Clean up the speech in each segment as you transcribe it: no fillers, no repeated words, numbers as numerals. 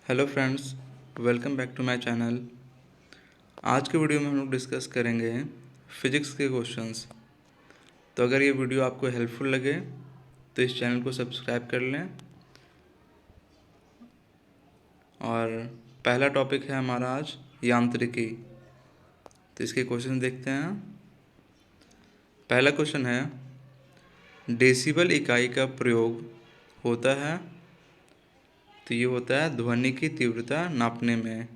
Hello friends, welcome back to my channel. आज के video में हम लोग डिस्कस करेंगे फिजिक्स के क्वेश्चंस। तो अगर ये वीडियो आपको हेल्पफुल लगे तो इस चैनल को सब्सक्राइब कर लें। और पहला टॉपिक है हमारा आज यांत्रिकी। तो इसके क्वेश्चन देखते हैं। पहला क्वेश्चन है, डेसिबल इकाई का प्रयोग होता है। तो ये होता है ध्वनि की तीव्रता नापने में।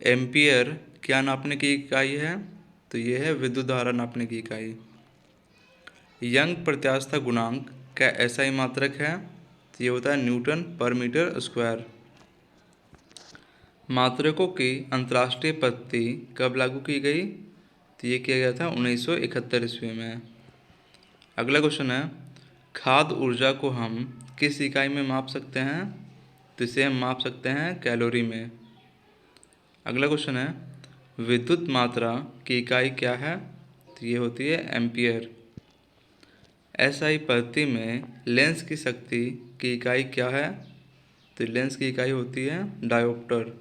एम्पियर क्या नापने की इकाई है? तो ये है विद्युत धारा नापने की इकाई। यंग प्रत्यास्थता गुणांक क्या एसआई मात्रक है? तो ये होता है न्यूटन पर मीटर स्क्वायर। मात्रकों की अंतर्राष्ट्रीय पद्धति कब लागू की गई? तो ये किया गया था 1971 ईस्वी में। अगला क्वेश्चन है, खाद्य ऊर्जा को हम किस इकाई में माप सकते हैं? तो इसे हम माप सकते हैं कैलोरी में। अगला क्वेश्चन है, विद्युत मात्रा की इकाई क्या है? तो ये होती है एम्पियर। एसआई पद्धति में लेंस की शक्ति की इकाई क्या है? तो लेंस की इकाई होती है डायोप्टर।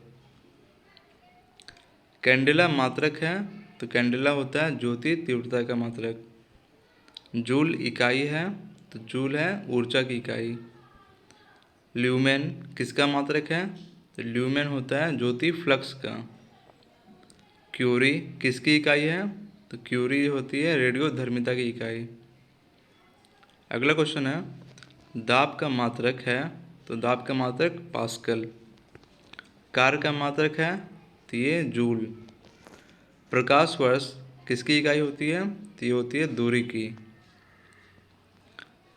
कैंडेला मात्रक है? तो कैंडेला होता है ज्योति तीव्रता का मात्रक। जूल इकाई है? तो जूल है ऊर्जा की इकाई। ल्यूमेन किसका मात्रक है? तो ल्यूमेन होता है ज्योति फ्लक्स का। क्यूरी किसकी इकाई है? तो क्यूरी होती है रेडियो धर्मिता की इकाई। अगला क्वेश्चन है, दाब का मात्रक है? तो दाब का मात्रक पास्कल। कार्य का मात्रक है? तो ये जूल। प्रकाश वर्ष किसकी इकाई होती है? तो ये होती है दूरी की।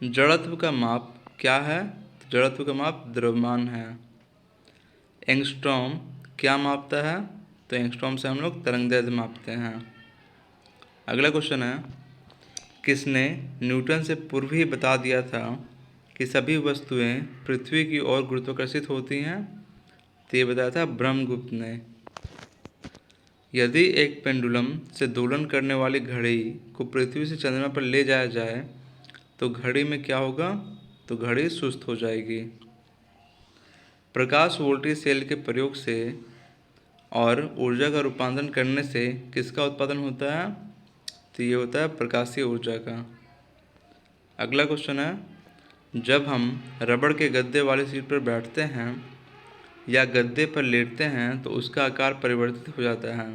जड़त्व का माप क्या है? तो जड़त्व का माप द्रव्यमान है। एंगस्ट्रॉम क्या मापता है? तो एंगस्ट्रॉम से हम लोग तरंगदैर्ध्य मापते हैं। अगला क्वेश्चन है, किसने न्यूटन से पूर्व ही बता दिया था कि सभी वस्तुएं पृथ्वी की ओर गुरुत्वाकर्षित होती हैं? तो ये बताया था ब्रह्मगुप्त ने। यदि एक पेंडुलम से दोलन करने वाली घड़ी को पृथ्वी से चंद्रमा पर ले जाया जाए तो घड़ी में क्या होगा? तो घड़ी सुस्त हो जाएगी। प्रकाश वोल्टेज सेल के प्रयोग से और ऊर्जा का रूपांतरण करने से किसका उत्पादन होता है? तो ये होता है प्रकाशीय ऊर्जा का। अगला क्वेश्चन है, जब हम रबड़ के गद्दे वाली सीट पर बैठते हैं या गद्दे पर लेटते हैं तो उसका आकार परिवर्तित हो जाता है।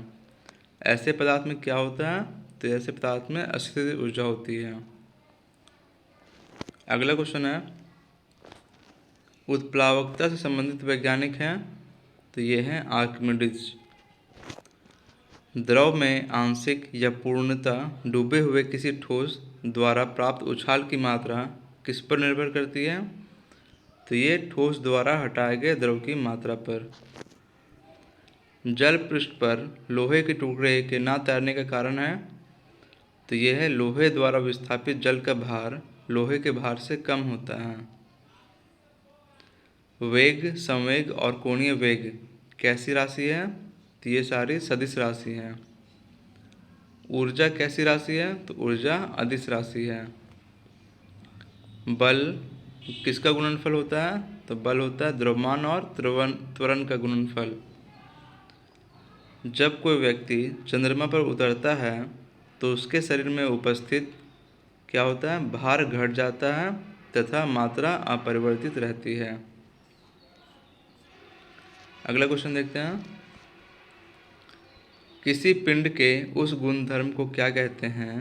ऐसे पदार्थ में क्या होता है? तो ऐसे पदार्थ में अस्थिर ऊर्जा होती है। अगला क्वेश्चन है, उत्प्लावकता से संबंधित वैज्ञानिक हैं? तो ये हैं आर्किमिडीज। द्रव में आंशिक या पूर्णतः डूबे हुए किसी ठोस द्वारा प्राप्त उछाल की मात्रा किस पर निर्भर करती है? तो ये ठोस द्वारा हटाए गए द्रव की मात्रा पर। जल पृष्ठ पर लोहे के टुकड़े के ना तैरने का कारण है? तो ये है लोहे द्वारा विस्थापित जल का भार लोहे के भार से कम होता है। वेग, संवेग और कोणीय वेग कैसी राशि है? तो ये सारी सदिश राशि हैं। ऊर्जा कैसी राशि है? तो ऊर्जा अदिश राशि है। बल किसका गुणनफल होता है? तो बल होता है द्रव्यमान और त्वरण का गुणनफल। जब कोई व्यक्ति चंद्रमा पर उतरता है तो उसके शरीर में उपस्थित क्या होता है? भार घट जाता है तथा मात्रा अपरिवर्तित रहती है। अगला क्वेश्चन देखते हैं, किसी पिंड के उस गुणधर्म को क्या कहते हैं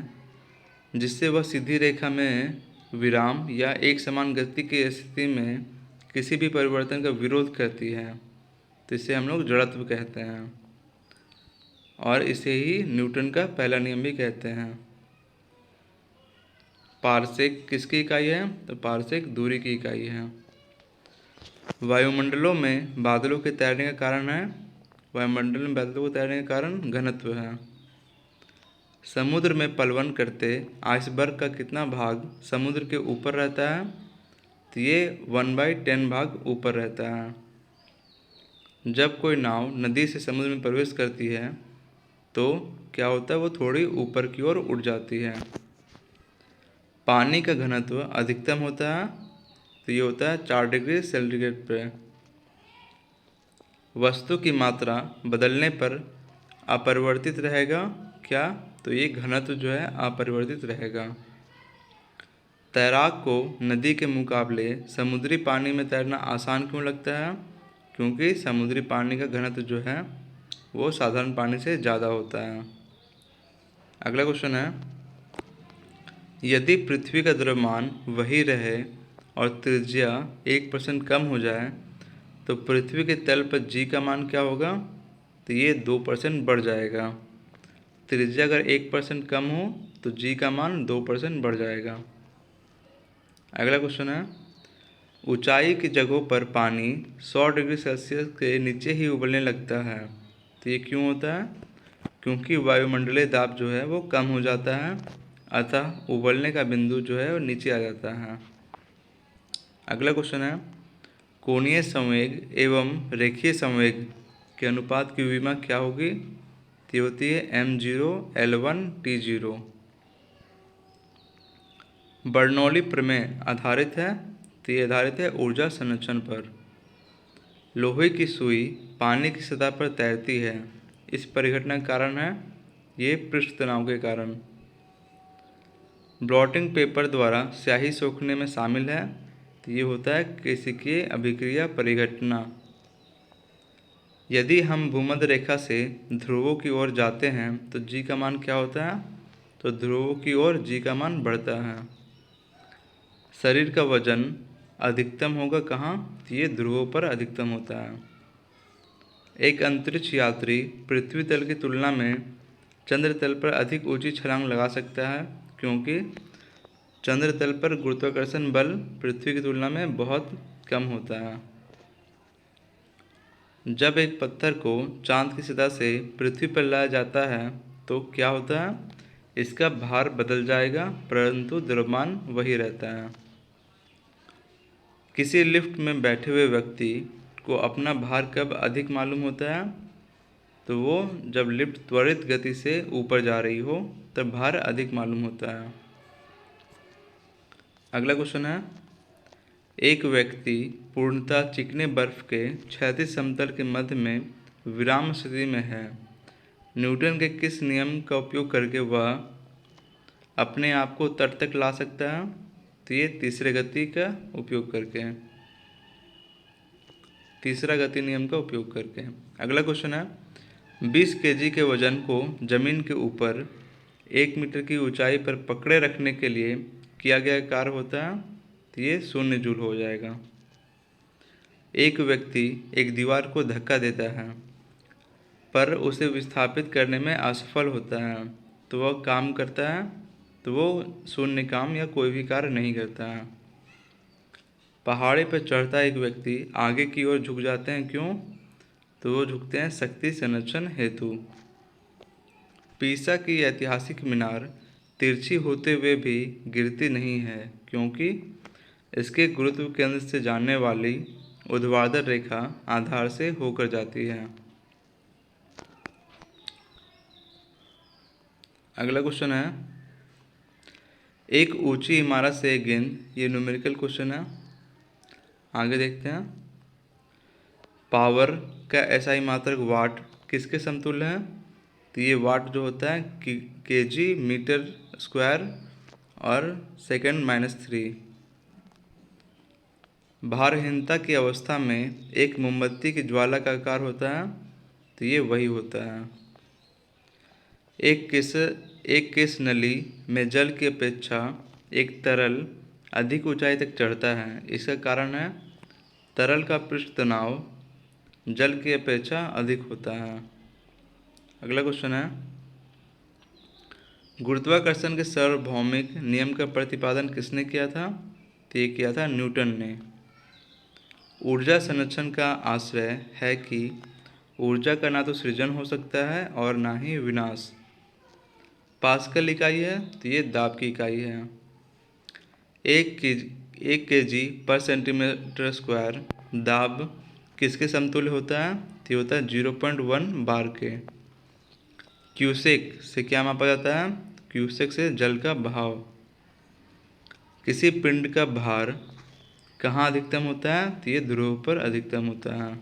जिससे वह सीधी रेखा में विराम या एक समान गति की स्थिति में किसी भी परिवर्तन का विरोध करती है? तो इसे हम लोग जड़त्व कहते हैं और इसे ही न्यूटन का पहला नियम भी कहते हैं। पारसेक किसकी इकाई है? तो पारसेक दूरी की इकाई है। वायुमंडलों में बादलों के तैरने का कारण है? वायुमंडल में बादलों को तैरने का कारण घनत्व है। समुद्र में पलवन करते आइसबर्ग का कितना भाग समुद्र के ऊपर रहता है? तो ये 1/10 भाग ऊपर रहता है। जब कोई नाव नदी से समुद्र में प्रवेश करती है तो क्या होता है? वो थोड़ी ऊपर की ओर उड़ जाती है। पानी का घनत्व अधिकतम होता है? तो ये होता है 4 डिग्री सेंटीग्रेड पे। वस्तु की मात्रा बदलने पर अपरिवर्तित रहेगा क्या? तो ये घनत्व जो है अपरिवर्तित रहेगा। तैराक को नदी के मुकाबले समुद्री पानी में तैरना आसान क्यों लगता है? क्योंकि समुद्री पानी का घनत्व जो है वो साधारण पानी से ज़्यादा होता है। अगला क्वेश्चन है, यदि पृथ्वी का द्रव्यमान वही रहे और त्रिज्या 1% कम हो जाए तो पृथ्वी के तल पर जी का मान क्या होगा? तो ये 2% बढ़ जाएगा। त्रिज्या अगर 1% कम हो तो जी का मान 2% बढ़ जाएगा। अगला क्वेश्चन है, ऊंचाई की जगहों पर पानी 100 डिग्री सेल्सियस के नीचे ही उबलने लगता है। तो ये क्यों होता है? क्योंकि वायुमंडलीय दाब जो है वो कम हो जाता है, अतः उबलने का बिंदु जो है वो नीचे आ जाता है। अगला क्वेश्चन है, कोणीय संवेग एवं रेखीय संवेग के अनुपात की विमा क्या होगी? तो ये होती है m0L1T0। बर्नौली प्रमेय आधारित है, तो ये आधारित है ऊर्जा संरक्षण पर। लोहे की सुई पानी की सतह पर तैरती है, इस परिघटना का कारण है ये पृष्ठ तनाव के कारण। ब्लॉटिंग पेपर द्वारा स्याही सोखने में शामिल है, तो ये होता है केशिकीय अभिक्रिया परिघटना। यदि हम भूमध्य रेखा से ध्रुवों की ओर जाते हैं तो जी का मान क्या होता है? तो ध्रुवों की ओर जी का मान बढ़ता है। शरीर का वजन अधिकतम होगा कहाँ? तो ये ध्रुवों पर अधिकतम होता है। एक अंतरिक्ष यात्री पृथ्वी तल की तुलना में चंद्र तल पर अधिक ऊंची छलांग लगा सकता है, क्योंकि चंद्र तल पर गुरुत्वाकर्षण बल पृथ्वी की तुलना में बहुत कम होता है। जब एक पत्थर को चांद की सतह से पृथ्वी पर लाया जाता है तो क्या होता है? इसका भार बदल जाएगा परंतु द्रव्यमान वही रहता है। किसी लिफ्ट में बैठे हुए व्यक्ति को अपना भार कब अधिक मालूम होता है? तो वो जब लिफ्ट त्वरित गति से ऊपर जा रही हो तब भार अधिक मालूम होता है। अगला क्वेश्चन है, एक व्यक्ति पूर्णतः चिकने बर्फ के क्षैतिज समतल के मध्य में विराम स्थिति में है। न्यूटन के किस नियम का उपयोग करके वह अपने आप को तट तक ला सकता है? तो ये तीसरे गति का उपयोग करके, तीसरा गति नियम का उपयोग करके। अगला क्वेश्चन है, 20 kg के वजन को जमीन के ऊपर 1 मीटर की ऊंचाई पर पकड़े रखने के लिए किया गया कार्य होता है, तो ये 0 जूल हो जाएगा। एक व्यक्ति एक दीवार को धक्का देता है पर उसे विस्थापित करने में असफल होता है, तो वह काम करता है? तो वो शून्य काम या कोई भी कार्य नहीं करता है। पहाड़ी पर चढ़ता एक व्यक्ति आगे की ओर झुक जाते हैं, क्यों? तो वो झुकते हैं शक्ति संरक्षण हेतु। पीसा की ऐतिहासिक मीनार तिरछी होते हुए भी गिरती नहीं है, क्योंकि इसके गुरुत्व केंद्र से जाने वाली ऊर्ध्वाधर रेखा आधार से होकर जाती है। अगला क्वेश्चन है, एक ऊंची इमारत से एक गेंद, ये न्यूमेरिकल क्वेश्चन है। आगे देखते हैं, पावर का एसआई मात्रक वाट किसके समतुल्य है? तो ये वाट जो होता है केजी मीटर स्क्वायर और सेकंड -3। भारहीनता की अवस्था में एक मोमबत्ती की ज्वाला का आकार होता है, तो ये वही होता है। एक केस नली में जल की अपेक्षा एक तरल अधिक ऊंचाई तक चढ़ता है, इसका कारण है तरल का पृष्ठ तनाव जल की अपेक्षा अधिक होता है। अगला क्वेश्चन है, गुरुत्वाकर्षण के सार्वभौमिक नियम का प्रतिपादन किसने किया था? तो ये किया था न्यूटन ने। ऊर्जा संरक्षण का आशय है कि ऊर्जा का ना तो सृजन हो सकता है और ना ही विनाश। पास्कल इकाई है, तो ये दाब की इकाई है। 1 kg पर सेंटीमीटर स्क्वायर दाब किसके समतुल्य होता है? तो ये होता है 0.1 बार के। क्यूसेक से क्या मापा जाता है? क्यूसेक से जल का बहाव। किसी पिंड का भार कहाँ अधिकतम होता है? तो ये ध्रुव पर अधिकतम होता है।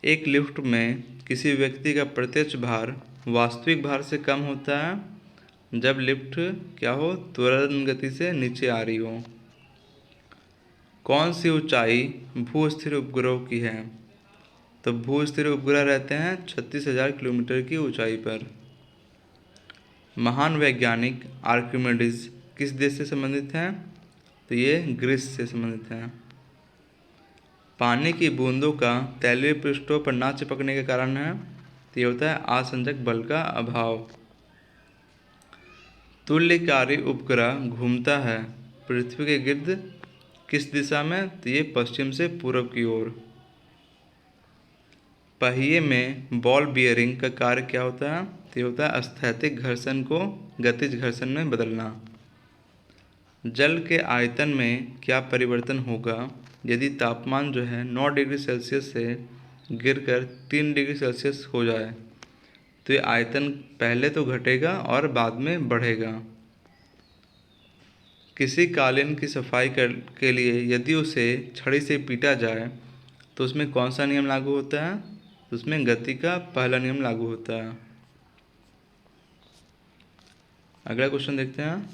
एक लिफ्ट में किसी व्यक्ति का प्रत्यक्ष भार वास्तविक भार से कम होता है जब लिफ्ट क्या हो, त्वरण गति से नीचे आ रही हो। कौन सी ऊंचाई भू स्थिर उपग्रहों की है? तो भू स्थिर उपग्रह रहते हैं 36,000 किलोमीटर की ऊंचाई पर। महान वैज्ञानिक आर्किमिडीज किस देश से संबंधित हैं? तो ये ग्रीस से संबंधित हैं। पानी की बूंदों का तैलीय पृष्ठों पर ना चिपकने के कारण है, तो ये होता है आसंजक बल का अभाव। तुल्यकारी उपग्रह घूमता है पृथ्वी के गिर्द किस दिशा में? तो ये पश्चिम से पूर्व की ओर। पहिए में बॉल बियरिंग का कार्य क्या होता है? तो ये होता है स्थैतिक घर्षण को गतिज घर्षण में बदलना। जल के आयतन में क्या परिवर्तन होगा यदि तापमान जो है 9 डिग्री सेल्सियस से गिरकर 3 डिग्री सेल्सियस हो जाए? तो ये आयतन पहले तो घटेगा और बाद में बढ़ेगा। किसी कालीन की सफाई के लिए यदि उसे छड़ी से पीटा जाए तो उसमें कौन सा नियम लागू होता है? तो उसमें गति का पहला नियम लागू होता है। अगला क्वेश्चन देखते हैं।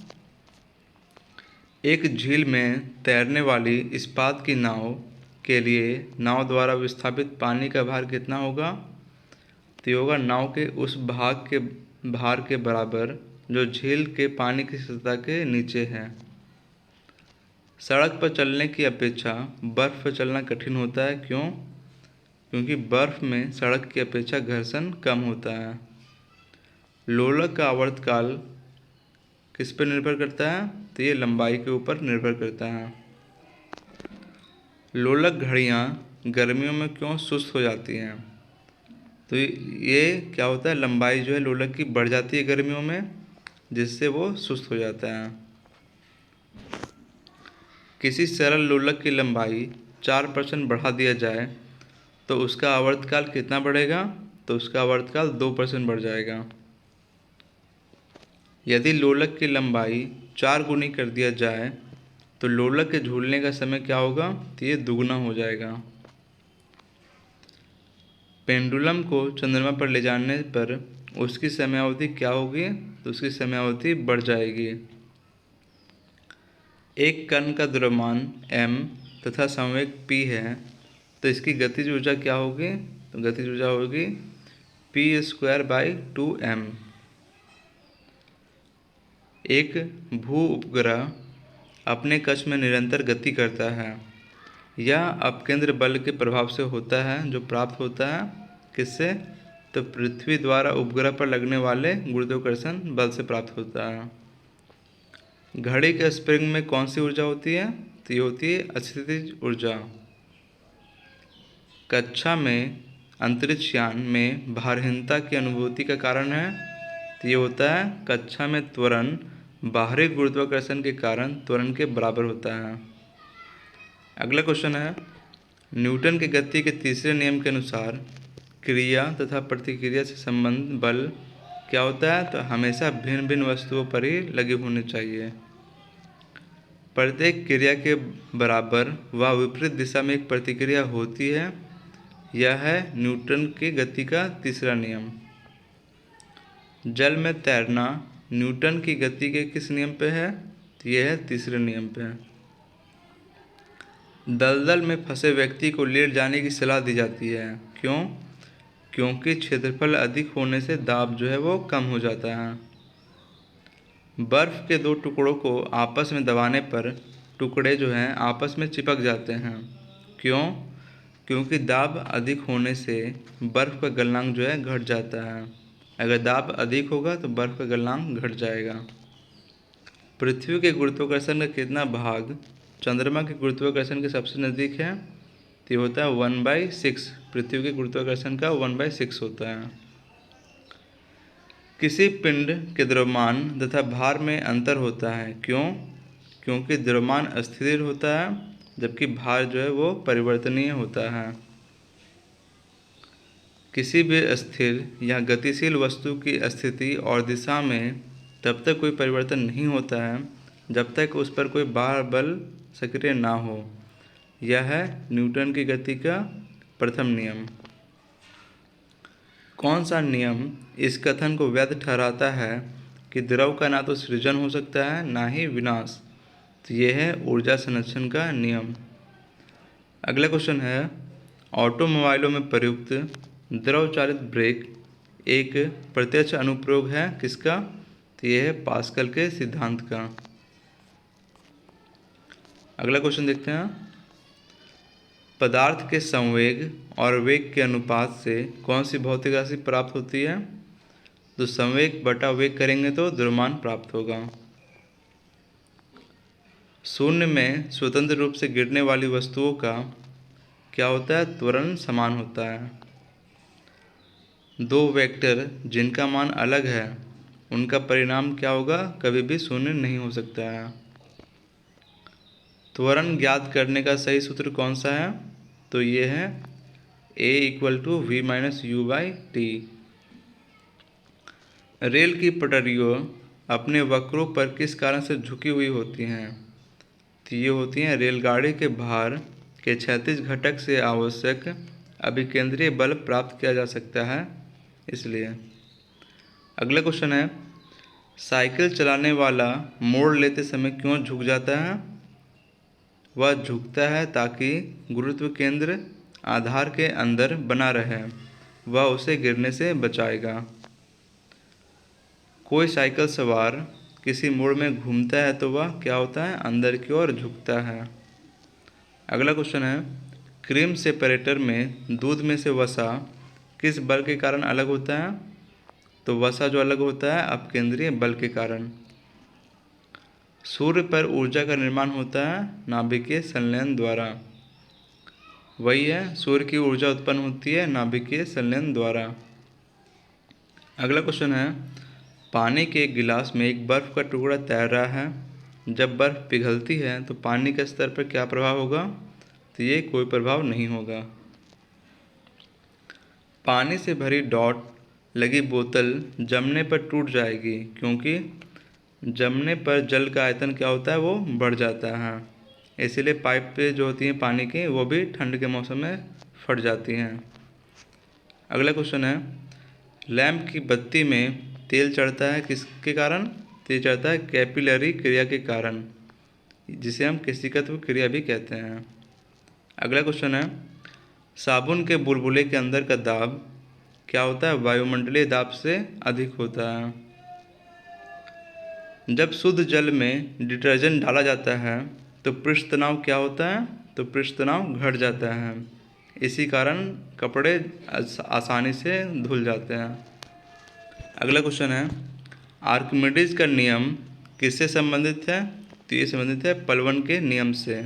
एक झील में तैरने वाली इस्पात की नाव के लिए नाव द्वारा विस्थापित पानी का भार कितना होगा? तो ये होगा नाव के उस भाग के भार के बराबर जो झील के पानी की सतह के नीचे है। सड़क पर चलने की अपेक्षा बर्फ पर चलना कठिन होता है, क्यों? क्योंकि बर्फ में सड़क की अपेक्षा घर्षण कम होता है। लोलक का आवर्तकाल किस पर निर्भर करता है? तो ये लंबाई के ऊपर निर्भर करता है। लोलक घड़ियाँ गर्मियों में क्यों सुस्त हो जाती हैं? तो ये क्या होता है, लंबाई जो है लोलक की बढ़ जाती है गर्मियों में, जिससे वो सुस्त हो जाता है। किसी सरल लोलक की लंबाई 4% बढ़ा दिया जाए तो उसका आवर्तकाल कितना बढ़ेगा? तो उसका आवर्तकाल 2% बढ़ जाएगा। यदि लोलक की लंबाई 4 गुनी कर दिया जाए तो लोलक के झूलने का समय क्या होगा? तो ये दुगना हो जाएगा। पेंडुलम को चंद्रमा पर ले जाने पर उसकी समयावधि क्या होगी? तो उसकी समयावधि बढ़ जाएगी। एक कण का द्रव्यमान m तथा संवेग p है, तो इसकी गतिज ऊर्जा क्या होगी? तो गतिज ऊर्जा होगी p²/2m। एक भू उपग्रह अपने कक्ष में निरंतर गति करता है। यह अपकेंद्र बल के प्रभाव से होता है जो प्राप्त होता है किससे? तो पृथ्वी द्वारा उपग्रह पर लगने वाले गुरुत्वाकर्षण बल से प्राप्त होता है। घड़ी के स्प्रिंग में कौन सी ऊर्जा होती है? तो ये होती है अस्थितिज ऊर्जा। कक्षा में अंतरिक्ष यान में भारहीनता की अनुभूति का कारण है, तो ये होता है कक्षा में त्वरण बाहरी गुरुत्वाकर्षण के कारण त्वरण के बराबर होता है। अगला क्वेश्चन है, न्यूटन के गति के तीसरे नियम के अनुसार क्रिया तथा प्रतिक्रिया से संबंध बल क्या होता है? तो हमेशा भिन्न भिन्न वस्तुओं पर ही लगे होने चाहिए। प्रत्येक क्रिया के बराबर व विपरीत दिशा में एक प्रतिक्रिया होती है, यह है न्यूटन की गति का तीसरा नियम। जल में तैरना न्यूटन की गति के किस नियम पे है? तो यह है तीसरे नियम पे। दलदल में फंसे व्यक्ति को लेट जाने की सलाह दी जाती है, क्यों? क्योंकि क्षेत्रफल अधिक होने से दाब जो है वो कम हो जाता है। बर्फ़ के दो टुकड़ों को आपस में दबाने पर टुकड़े जो हैं आपस में चिपक जाते हैं, क्यों? क्योंकि दाब अधिक होने से बर्फ़ का गलनांक जो है घट जाता है। अगर दाब अधिक होगा तो बर्फ़ का गलनांक घट जाएगा। पृथ्वी के गुरुत्वाकर्षण का कितना भाग चंद्रमा के गुरुत्वाकर्षण के सबसे नज़दीक है? तो ये होता है 1/6। पृथ्वी के गुरुत्वाकर्षण का 1/6 होता है। किसी पिंड के द्रव्यमान तथा भार में अंतर होता है, क्यों? क्योंकि द्रव्यमान अस्थिर होता है जबकि भार जो है वो परिवर्तनीय होता है। किसी भी स्थिर या गतिशील वस्तु की स्थिति और दिशा में तब तक कोई परिवर्तन नहीं होता है जब तक उस पर कोई बाह्य बल सक्रिय ना हो। यह है न्यूटन की गति का प्रथम नियम। कौन सा नियम इस कथन को वैध ठहराता है कि द्रव का ना तो सृजन हो सकता है ना ही विनाश? तो ये है ऊर्जा संरक्षण का नियम। अगला क्वेश्चन है, ऑटोमोबाइलों में प्रयुक्त द्रव चालित ब्रेक एक प्रत्यक्ष अनुप्रयोग है किसका? तो ये है पास्कल के सिद्धांत का। अगला क्वेश्चन देखते हैं, पदार्थ के संवेग और वेग के अनुपात से कौन सी भौतिक राशि प्राप्त होती है? तो संवेग बटा वेग करेंगे तो द्रव्यमान प्राप्त होगा। शून्य में स्वतंत्र रूप से गिरने वाली वस्तुओं का क्या होता है? त्वरण समान होता है। दो वेक्टर जिनका मान अलग है उनका परिणाम क्या होगा? कभी भी शून्य नहीं हो सकता है। त्वरण ज्ञात करने का सही सूत्र कौन सा है? तो ये है A = V - U/T। रेल की पटरियों अपने वक्रों पर किस कारण से झुकी हुई होती हैं? तो ये होती हैं रेलगाड़ी के भार के क्षैतिज घटक से आवश्यक अभिकेंद्रीय बल प्राप्त किया जा सकता है इसलिए। अगला क्वेश्चन है, साइकिल चलाने वाला मोड़ लेते समय क्यों झुक जाता है? वह झुकता है ताकि गुरुत्व केंद्र आधार के अंदर बना रहे, वह उसे गिरने से बचाएगा। कोई साइकिल सवार किसी मोड़ में घूमता है तो वह क्या होता है? अंदर की ओर झुकता है। अगला क्वेश्चन है, क्रीम सेपरेटर में दूध में से वसा किस बल के कारण अलग होता है? तो वसा जो अलग होता है अपकेंद्रीय बल के कारण। सूर्य पर ऊर्जा का निर्माण होता है नाभिकीय संलयन द्वारा। वही है, सूर्य की ऊर्जा उत्पन्न होती है नाभिकीय संलयन द्वारा। अगला क्वेश्चन है, पानी के एक गिलास में एक बर्फ का टुकड़ा तैर रहा है। जब बर्फ पिघलती है तो पानी के स्तर पर क्या प्रभाव होगा? तो ये कोई प्रभाव नहीं होगा। पानी से भरी डॉट लगी बोतल जमने पर टूट जाएगी क्योंकि जमने पर जल का आयतन क्या होता है? वो बढ़ जाता है। इसीलिए पाइप पे जो होती हैं पानी की वो भी ठंड के मौसम में फट जाती हैं। अगला क्वेश्चन है, लैंप की बत्ती में तेल चढ़ता है किसके कारण? तेल चढ़ता है कैपिलरी क्रिया के कारण, जिसे हम केशिकत्व क्रिया भी कहते हैं। अगला क्वेश्चन है, साबुन के बुलबुले के अंदर का दाब क्या होता है? वायुमंडलीय दाब से अधिक होता है। जब शुद्ध जल में डिटर्जेंट डाला जाता है तो पृष्ठ तनाव क्या होता है? तो पृष्ठ तनाव घट जाता है। इसी कारण कपड़े आसानी से धुल जाते हैं। अगला क्वेश्चन है, आर्किमिडीज का नियम किससे संबंधित है? तो ये संबंधित है पलवन के नियम से।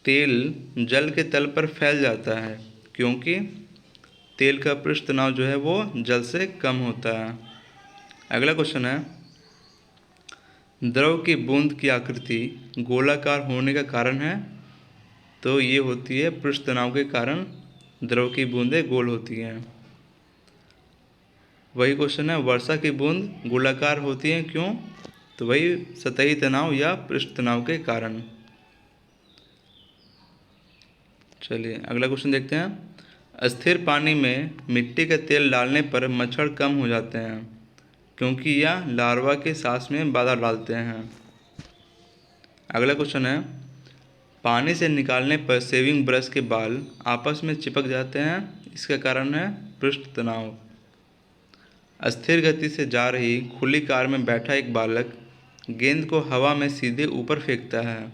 तेल जल के तल पर फैल जाता है क्योंकि तेल का पृष्ठ तनाव जो है वो जल से कम होता है। अगला क्वेश्चन है, द्रव की बूंद की आकृति गोलाकार होने का कारण है? तो ये होती है पृष्ठ तनाव के कारण द्रव की बूंदें गोल होती हैं। वही क्वेश्चन है, वर्षा की बूंद गोलाकार होती हैं क्यों? तो वही सतही तनाव या पृष्ठ तनाव के कारण। चलिए अगला क्वेश्चन देखते हैं, अस्थिर पानी में मिट्टी का तेल डालने पर मच्छर कम हो जाते हैं क्योंकि यह लार्वा के सांस में बाधा डालते हैं। अगला क्वेश्चन है, पानी से निकालने पर शेविंग ब्रश के बाल आपस में चिपक जाते हैं, इसका कारण है पृष्ठ तनाव। अस्थिर गति से जा रही खुली कार में बैठा एक बालक गेंद को हवा में सीधे ऊपर फेंकता है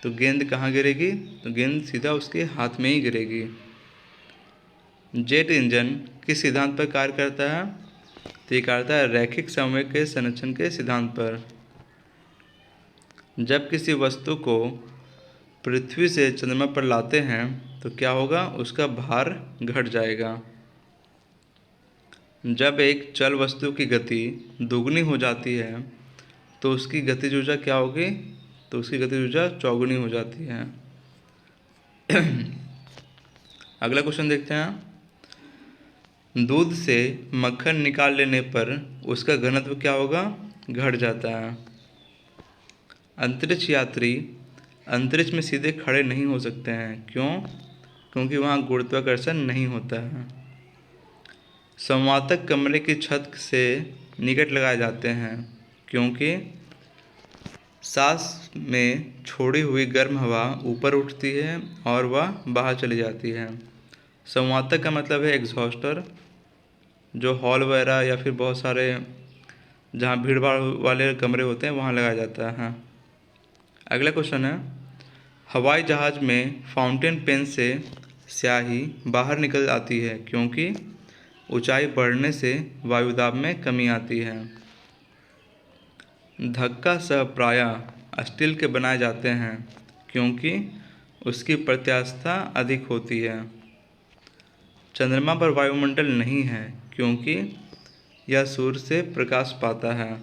तो गेंद कहाँ गिरेगी? तो गेंद सीधा उसके हाथ में ही गिरेगी। जेट इंजन किस सिद्धांत पर कार्य करता है? तो ये करता है रैखिक संवेग के संरक्षण के सिद्धांत पर। जब किसी वस्तु को पृथ्वी से चंद्रमा पर लाते हैं तो क्या होगा? उसका भार घट जाएगा। जब एक चल वस्तु की गति दोगुनी हो जाती है तो उसकी गतिज ऊर्जा क्या होगी? तो उसकी गतिज ऊर्जा चौगुनी हो जाती है। अगला क्वेश्चन देखते हैं, दूध से मक्खन निकाल लेने पर उसका घनत्व क्या होगा? घट जाता है। अंतरिक्ष यात्री अंतरिक्ष में सीधे खड़े नहीं हो सकते हैं, क्यों? क्योंकि वहाँ गुरुत्वाकर्षण नहीं होता है। संवातक कमरे की छत से निकट लगाए जाते हैं क्योंकि सांस में छोड़ी हुई गर्म हवा ऊपर उठती है और वह बाहर चली जाती है। संवातक का मतलब है एग्जॉस्टर, जो हॉल वगैरह या फिर बहुत सारे जहाँ भीड़ भाड़ वाले कमरे होते हैं वहाँ लगाया जाता है। अगला क्वेश्चन है, हवाई जहाज़ में फाउंटेन पेन से स्याही बाहर निकल आती है क्योंकि ऊंचाई बढ़ने से वायुदाब में कमी आती है। धक्का सह प्रायः स्टील के बनाए जाते हैं क्योंकि उसकी प्रत्यास्थता अधिक होती है। चंद्रमा पर वायुमंडल नहीं है क्योंकि यह सूर्य से प्रकाश पाता है।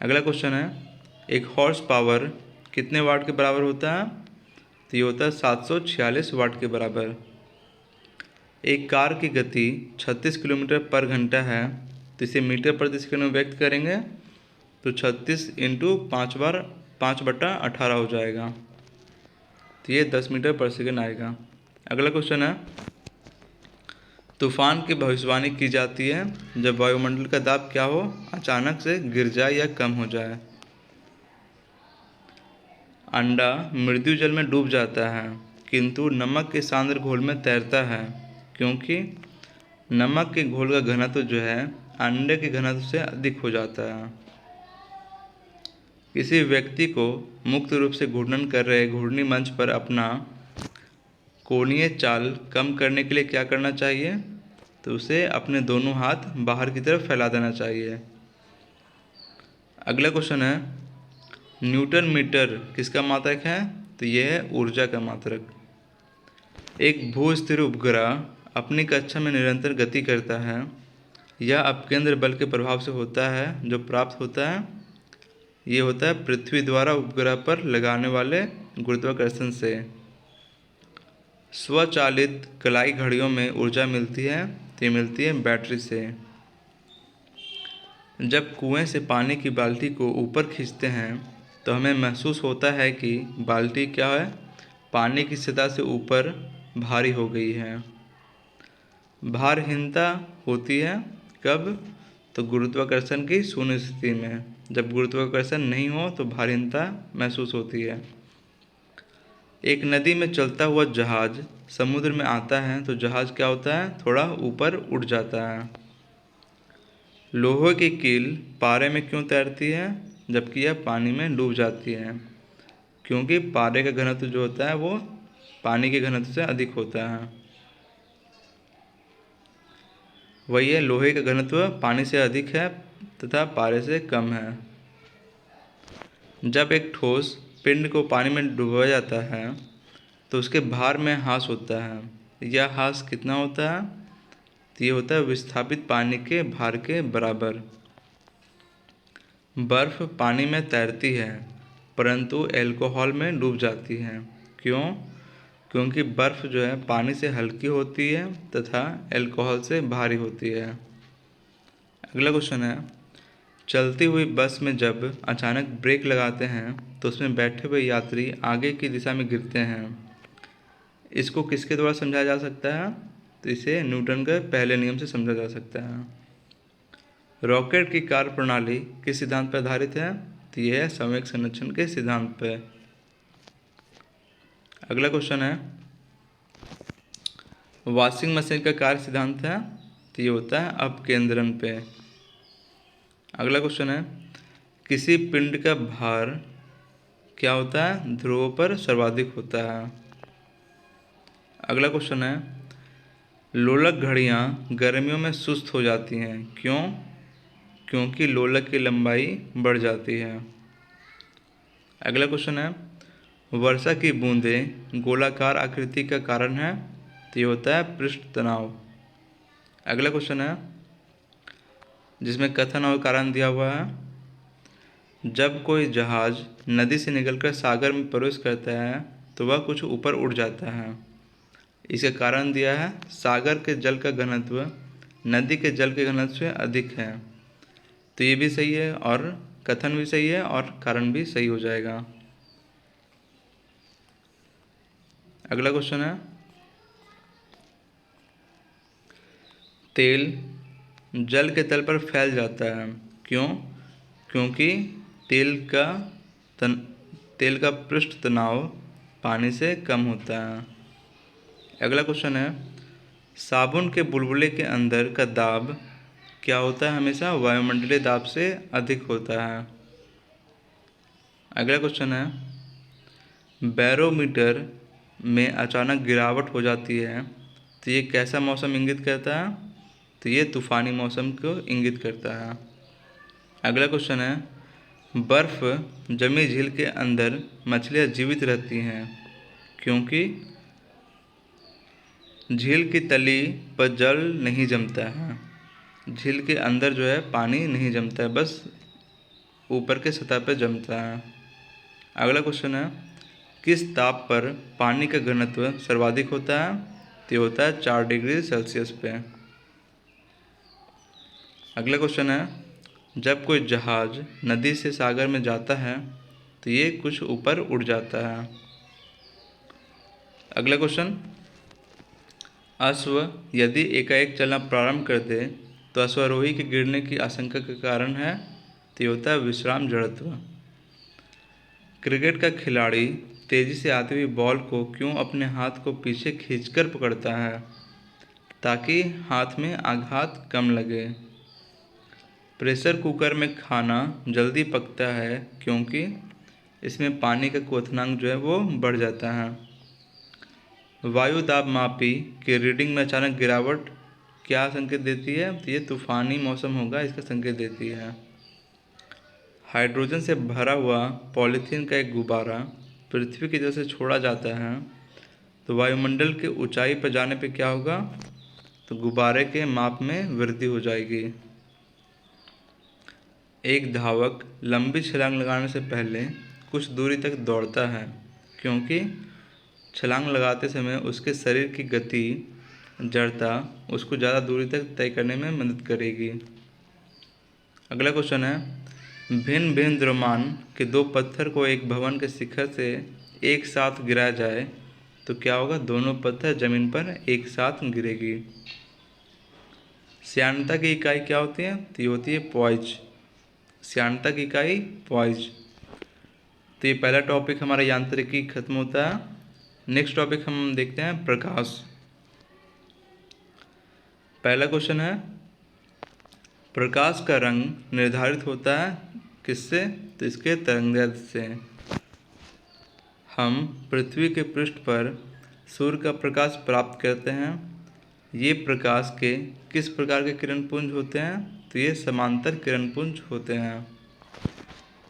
अगला क्वेश्चन है, एक हॉर्स पावर कितने वाट के बराबर होता है? तो ये होता है 746 वाट के बराबर। एक कार की गति 36 किलोमीटर पर घंटा है, तो इसे मीटर प्रति सेकंड में व्यक्त करेंगे तो 36 इंटू 5/18 हो जाएगा, तो ये 10 मीटर पर सेकंड आएगा। अगला क्वेश्चन है, तूफान की भविष्यवाणी की जाती है जब वायुमंडल का दाब क्या हो, अचानक से गिर जाए या कम हो जाए। अंडा मृत्यु जल में डूब जाता है किंतु नमक के सांद्र घोल में तैरता है क्योंकि नमक के घोल का घनत्व जो है अंडे के घनत्व से अधिक हो जाता है। किसी व्यक्ति को मुक्त रूप से घूर्णन कर रहे घूर्णी मंच पर अपना कोणीय चाल कम करने के लिए क्या करना चाहिए? तो उसे अपने दोनों हाथ बाहर की तरफ फैला देना चाहिए। अगला क्वेश्चन है, न्यूटन मीटर किसका मात्रक है? तो यह है ऊर्जा का मात्रक। एक भू-स्थिर उपग्रह अपनी कक्षा में निरंतर गति करता है। यह अपकेंद्र बल के प्रभाव से होता है जो प्राप्त होता है, ये होता है पृथ्वी द्वारा उपग्रह पर लगाने वाले गुरुत्वाकर्षण से। स्वचालित कलाई घड़ियों में ऊर्जा मिलती है, तो ये मिलती है बैटरी से। जब कुएं से पानी की बाल्टी को ऊपर खींचते हैं तो हमें महसूस होता है कि बाल्टी क्या है, पानी की सतह से ऊपर भारी हो गई है। भारहीनता होती है कब? तो गुरुत्वाकर्षण की शून्य स्थिति में। जब गुरुत्वाकर्षण नहीं हो तो भारहीनता महसूस होती है। एक नदी में चलता हुआ जहाज समुद्र में आता है तो जहाज क्या होता है, थोड़ा ऊपर उठ जाता है। लोहे की कील पारे में क्यों तैरती है जबकि यह पानी में डूब जाती है? क्योंकि पारे का घनत्व जो होता है वो पानी के घनत्व से अधिक होता है। वही है, लोहे का घनत्व पानी से अधिक है तथा पारे से कम है। जब एक ठोस पिंड को पानी में डुबोया जाता है तो उसके भार में ह्रास होता है। यह ह्रास कितना होता है? तो ये होता है विस्थापित पानी के भार के बराबर। बर्फ पानी में तैरती है परंतु अल्कोहल में डूब जाती है। क्यों? क्योंकि बर्फ जो है पानी से हल्की होती है तथा अल्कोहल से भारी होती है। अगला क्वेश्चन है, चलती हुई बस में जब अचानक ब्रेक लगाते हैं तो उसमें बैठे हुए यात्री आगे की दिशा में गिरते हैं। इसको किसके द्वारा समझाया जा सकता है? तो इसे न्यूटन के पहले नियम से समझा जा सकता है। रॉकेट की कार्य प्रणाली किस सिद्धांत पर आधारित है? तो यह है संवेग संरक्षण के सिद्धांत पर। अगला क्वेश्चन है, वॉशिंग मशीन का कार्य सिद्धांत है, तो ये होता है अपकेंद्रण पे। अगला क्वेश्चन है, किसी पिंड का भार क्या होता है, ध्रुवों पर सर्वाधिक होता है। अगला क्वेश्चन है, लोलक घड़ियाँ गर्मियों में सुस्त हो जाती हैं, क्यों? क्योंकि लोलक की लंबाई बढ़ जाती है। अगला क्वेश्चन है, वर्षा की बूंदें गोलाकार आकृति का कारण है, तो ये होता है पृष्ठ तनाव। अगला क्वेश्चन है जिसमें कथन और कारण दिया हुआ है, जब कोई जहाज नदी से निकलकर सागर में प्रवेश करता है तो वह कुछ ऊपर उड़ जाता है। इसका कारण दिया है, सागर के जल का घनत्व नदी के जल के घनत्व से अधिक है। तो ये भी सही है और कथन भी सही है और कारण भी सही हो जाएगा। अगला क्वेश्चन है, तेल जल के तल पर फैल जाता है। क्यों? क्योंकि तेल का तेल का पृष्ठ तनाव पानी से कम होता है। अगला क्वेश्चन है, साबुन के बुलबुले के अंदर का दाब क्या होता है? हमेशा वायुमंडलीय दाब से अधिक होता है। अगला क्वेश्चन है, बैरोमीटर में अचानक गिरावट हो जाती है तो ये कैसा मौसम इंगित करता है? तो ये तूफ़ानी मौसम को इंगित करता है। अगला क्वेश्चन है, बर्फ़ जमी झील के अंदर मछलियाँ जीवित रहती हैं क्योंकि झील की तली पर जल नहीं जमता है। झील के अंदर जो है पानी नहीं जमता है, बस ऊपर के सतह पर जमता है। अगला क्वेश्चन है, किस ताप पर पानी का घनत्व सर्वाधिक होता है? तो होता है 4 डिग्री सेल्सियस पे। अगला क्वेश्चन है, जब कोई जहाज नदी से सागर में जाता है तो ये कुछ ऊपर उड़ जाता है। अगला क्वेश्चन, अश्व यदि एकाएक चलना प्रारंभ कर दे तो अश्वारोही के गिरने की आशंका का कारण है? तो ये होता है विश्राम जड़त्व। क्रिकेट का खिलाड़ी तेजी से आती हुई बॉल को क्यों अपने हाथ को पीछे खींचकर पकड़ता है? ताकि हाथ में आघात कम लगे। प्रेशर कुकर में खाना जल्दी पकता है क्योंकि इसमें पानी का क्वथनांक जो है वो बढ़ जाता है। वायु दाब मापी की रीडिंग में अचानक गिरावट क्या संकेत देती है? तो ये तूफ़ानी मौसम होगा, इसका संकेत देती है। हाइड्रोजन से भरा हुआ पॉलीथीन का एक गुब्बारा पृथ्वी की तरफ से छोड़ा जाता है तो वायुमंडल के ऊंचाई पर जाने पे क्या होगा? तो गुब्बारे के माप में वृद्धि हो जाएगी। एक धावक लंबी छलांग लगाने से पहले कुछ दूरी तक दौड़ता है क्योंकि छलांग लगाते समय उसके शरीर की गति जड़ता उसको ज़्यादा दूरी तक तय करने में मदद करेगी। अगला क्वेश्चन है, भिन्न भिन्न द्रव्यमान के दो पत्थर को एक भवन के शिखर से एक साथ गिराया जाए तो क्या होगा? दोनों पत्थर जमीन पर एक साथ गिरेगी। श्यानता की इकाई क्या होती है? तो ये होती है पॉइज। श्यानता की इकाई पॉइज। तो ये पहला टॉपिक हमारा यांत्रिकी खत्म होता है। नेक्स्ट टॉपिक हम देखते हैं प्रकाश। पहला क्वेश्चन है, प्रकाश का रंग निर्धारित होता है किससे? तो इसके तरंगदैर्ध्य से। हम पृथ्वी के पृष्ठ पर सूर्य का प्रकाश प्राप्त करते हैं। ये प्रकाश के किस प्रकार के किरणपुंज होते हैं? तो ये समांतर किरणपुंज होते हैं।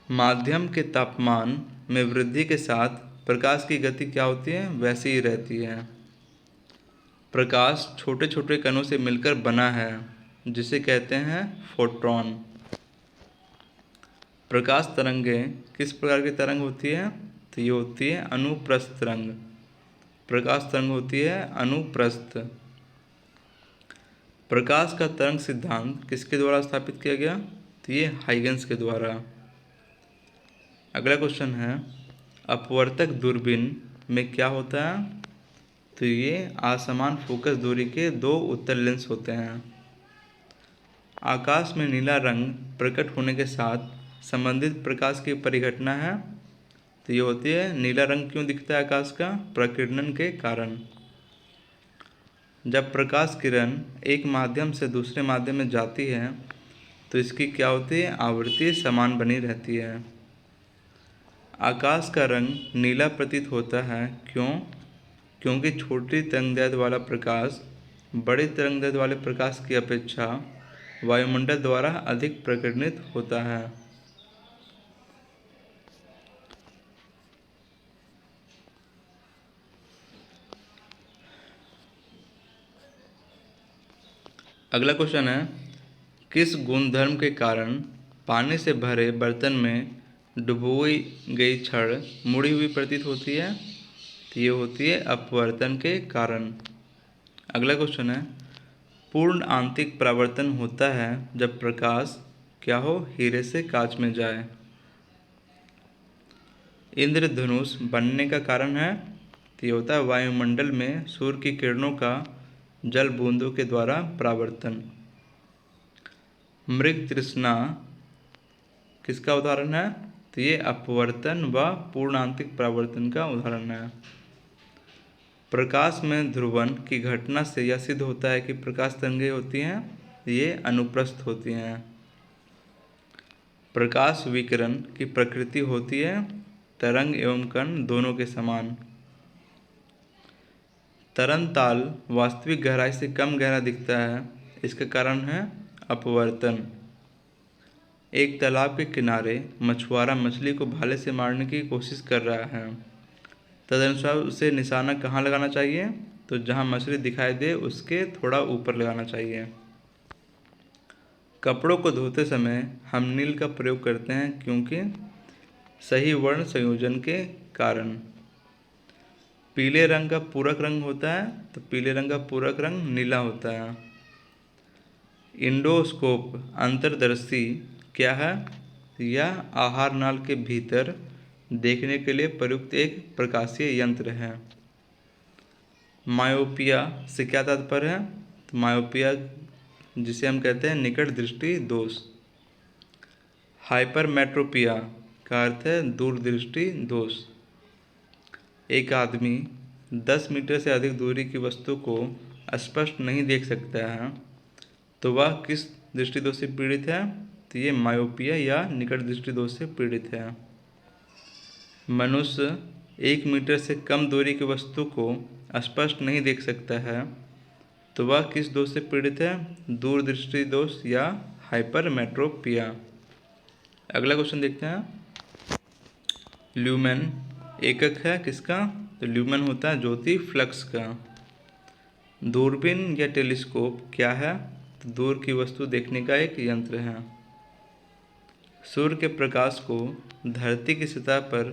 माध्यम के तापमान में वृद्धि के साथ प्रकाश की गति क्या होती है? वैसी ही रहती है। प्रकाश छोटे छोटे कणों से मिलकर बना है जिसे कहते हैं फोटॉन। प्रकाश तरंगें किस प्रकार की तरंग होती है? तो ये होती है अनुप्रस्थ तरंग। प्रकाश तरंग होती है अनुप्रस्थ। प्रकाश का तरंग सिद्धांत किसके द्वारा स्थापित किया गया? तो ये हाइगन्स के द्वारा। अगला क्वेश्चन है, अपवर्तक दूरबीन में क्या होता है? तो ये असमान फोकस दूरी के दो उत्तल लेंस होते हैं। आकाश में नीला रंग प्रकट होने के साथ संबंधित प्रकाश की परिघटना है। तो ये होती है, नीला रंग क्यों दिखता है आकाश का? प्रकीर्णन के कारण। जब प्रकाश किरण एक माध्यम से दूसरे माध्यम में जाती है तो इसकी क्या होती है? आवृत्ति समान बनी रहती है। आकाश का रंग नीला प्रतीत होता है क्यों? क्योंकि छोटी तरंगदैर्ध्य वाला प्रकाश बड़ी तरंगदैर्ध्य वाले प्रकाश की अपेक्षा वायुमंडल द्वारा अधिक प्रकीर्णित होता है। अगला क्वेश्चन है, किस गुणधर्म के कारण पानी से भरे बर्तन में डुबोई गई छड़ मुड़ी हुई प्रतीत होती है? तो ये होती है अपवर्तन के कारण। अगला क्वेश्चन है, पूर्ण आंतरिक परावर्तन होता है जब प्रकाश क्या हो? हीरे से कांच में जाए। इंद्रधनुष बनने का कारण है? तो ये होता है वायुमंडल में सूर्य की किरणों का जल बूंदों के द्वारा परावर्तन। मृग तृष्णा किसका उदाहरण है? तो ये अपवर्तन व पूर्ण आंतरिक परावर्तन का उदाहरण है। प्रकाश में ध्रुवण की घटना से यह सिद्ध होता है कि प्रकाश तरंगें होती हैं, ये अनुप्रस्थ होती हैं। प्रकाश विकिरण की प्रकृति होती है तरंग एवं कण दोनों के समान। तरनताल वास्तविक गहराई से कम गहरा दिखता है, इसका कारण है अपवर्तन। एक तालाब के किनारे मछुआरा मछली को भाले से मारने की कोशिश कर रहा है। तदनुसार उसे निशाना कहाँ लगाना चाहिए? तो जहाँ मछली दिखाई दे उसके थोड़ा ऊपर लगाना चाहिए। कपड़ों को धोते समय हम नील का प्रयोग करते हैं क्योंकि सही वर्ण संयोजन के कारण। पीले रंग का पूरक रंग होता है, तो पीले रंग का पूरक रंग नीला होता है। इंडोस्कोप अंतर्दर्शी क्या है? यह आहार नाल के भीतर देखने के लिए प्रयुक्त एक प्रकाशीय यंत्र है। मायोपिया से क्या तात्पर्य है? तो मायोपिया जिसे हम कहते हैं निकट दृष्टि दोष। हाइपरमेट्रोपिया का अर्थ है दूरदृष्टि दोष। एक आदमी 10 मीटर से अधिक दूरी की वस्तु को स्पष्ट नहीं देख सकता है, तो वह किस दृष्टि दोष से पीड़ित है? तो ये मायोपिया या निकट दृष्टि दोष से पीड़ित है। मनुष्य 1 मीटर से कम दूरी की वस्तु को स्पष्ट नहीं देख सकता है, तो वह किस दोष से पीड़ित है? दूरदृष्टि दोष या हाइपरमेट्रोपिया। अगला क्वेश्चन देखते हैं। ल्यूमेन एकक है किसका? तो ल्यूमेन होता है ज्योति फ्लक्स का। दूरबीन या टेलीस्कोप क्या है? तो दूर की वस्तु देखने का एक यंत्र है। सूर्य के प्रकाश को धरती की सतह पर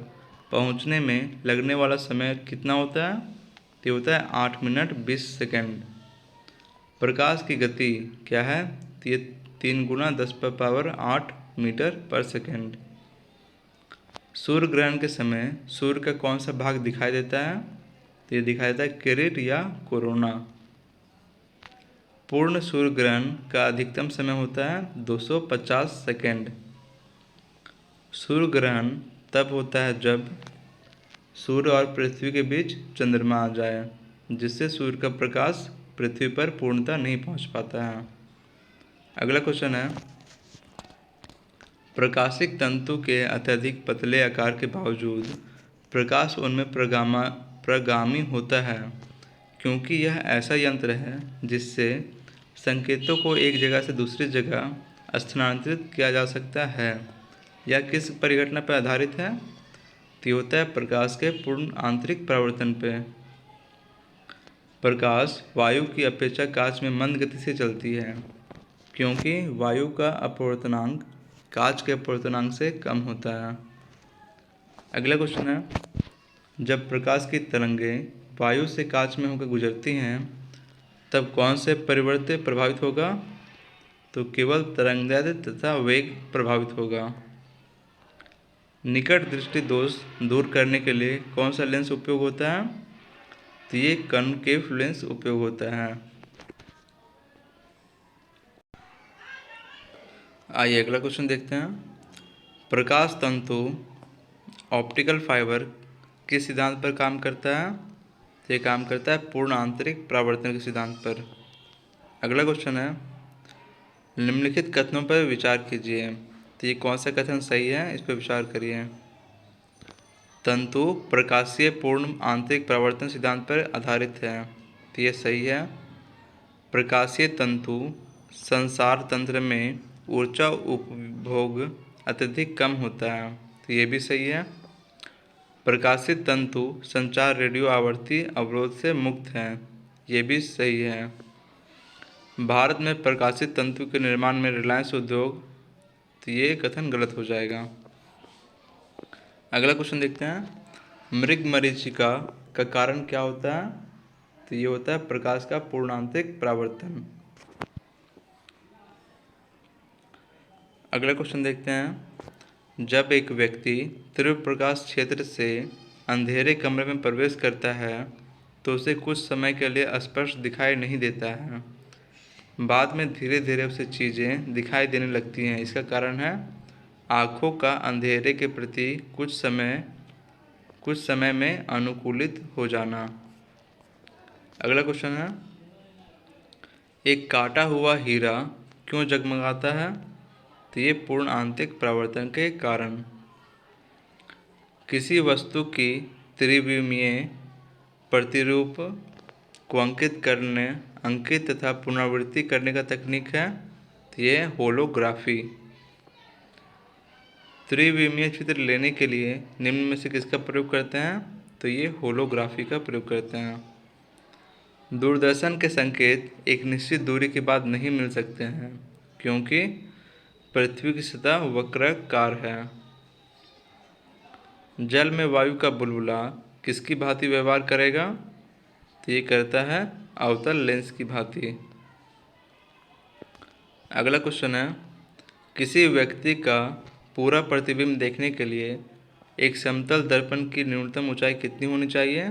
पहुंचने में लगने वाला समय कितना होता है? तो होता है 8 मिनट 20 सेकंड। प्रकाश की गति क्या है? तो ये 3 × 10⁸ मीटर पर सेकंड। सूर्य ग्रहण के समय सूर्य का कौन सा भाग दिखाई देता है? तो ये दिखाई देता है किरीट या कोरोना। पूर्ण सूर्य ग्रहण का अधिकतम समय होता है 250 सेकंड। सूर्य ग्रहण तब होता है जब सूर्य और पृथ्वी के बीच चंद्रमा आ जाए, जिससे सूर्य का प्रकाश पृथ्वी पर पूर्णतः नहीं पहुंच पाता है। अगला क्वेश्चन है, प्रकाशिक तंतु के अत्यधिक पतले आकार के बावजूद प्रकाश उनमें प्रगामी होता है क्योंकि यह ऐसा यंत्र है जिससे संकेतों को एक जगह से दूसरी जगह स्थानांतरित किया जा सकता है। यह किस परिघटना पर आधारित है? तो होता है प्रकाश के पूर्ण आंतरिक परावर्तन पे। प्रकाश वायु की अपेक्षा कांच में मंद गति से चलती है क्योंकि वायु का अपवर्तनांक कांच के अपवर्तनांक से कम होता है। अगला क्वेश्चन है, जब प्रकाश की तरंगें वायु से कांच में होकर गुजरती हैं तब कौन से परिवर्त्य प्रभावित होगा? तो केवल तरंगदैर्ध्य तथा वेग प्रभावित होगा। निकट दृष्टि दोष दूर करने के लिए कौन सा लेंस उपयोग होता है? तो ये कॉनकेव लेंस उपयोग होता है। आइए अगला क्वेश्चन देखते हैं। प्रकाश तंतु ऑप्टिकल फाइबर किस सिद्धांत पर काम करता है? तो ये काम करता है पूर्ण आंतरिक परावर्तन के सिद्धांत पर। अगला क्वेश्चन है, निम्नलिखित कथनों पर विचार कीजिए। तो ये कौन सा कथन सही है, इस पर विचार करिए। तंतु प्रकाशीय पूर्ण आंतरिक परावर्तन सिद्धांत पर आधारित है, तो ये सही है। प्रकाशीय तंतु संसार तंत्र में ऊर्जा उपभोग अत्यधिक कम होता है, तो ये भी सही है। प्रकाशित तंतु संचार रेडियो आवर्ती अवरोध से मुक्त हैं, ये भी सही है। भारत में प्रकाशित तंतु के निर्माण में रिलायंस उद्योग, तो ये कथन गलत हो जाएगा। अगला क्वेश्चन देखते हैं, मृगमरीचिका का कारण क्या होता है? तो ये होता है प्रकाश का पूर्णांतरिक परावर्तन। अगला क्वेश्चन देखते हैं, जब एक व्यक्ति तीव्र प्रकाश क्षेत्र से अंधेरे कमरे में प्रवेश करता है तो उसे कुछ समय के लिए स्पष्ट दिखाई नहीं देता है। बाद में धीरे धीरे उसे चीज़ें दिखाई देने लगती हैं। इसका कारण है आँखों का अंधेरे के प्रति कुछ समय में अनुकूलित हो जाना। अगला क्वेश्चन है, एक काटा हुआ हीरा क्यों जगमगाता है? तो ये पूर्ण आंतरिक परावर्तन के कारण। किसी वस्तु की त्रिविमीय प्रतिरूप को अंकित तथा पुनरावृत्ति करने का तकनीक है, तो ये होलोग्राफी। त्रिविमीय चित्र लेने के लिए निम्न में से किसका प्रयोग करते हैं? तो ये होलोग्राफी का प्रयोग करते हैं। दूरदर्शन के संकेत एक निश्चित दूरी के बाद नहीं मिल सकते हैं क्योंकि पृथ्वी की सतह वक्राकार है। जल में वायु का बुलबुला किसकी भांति व्यवहार करेगा? तो ये करता है अवतल लेंस की भांति। अगला क्वेश्चन है, किसी व्यक्ति का पूरा प्रतिबिंब देखने के लिए एक समतल दर्पण की न्यूनतम ऊंचाई कितनी होनी चाहिए?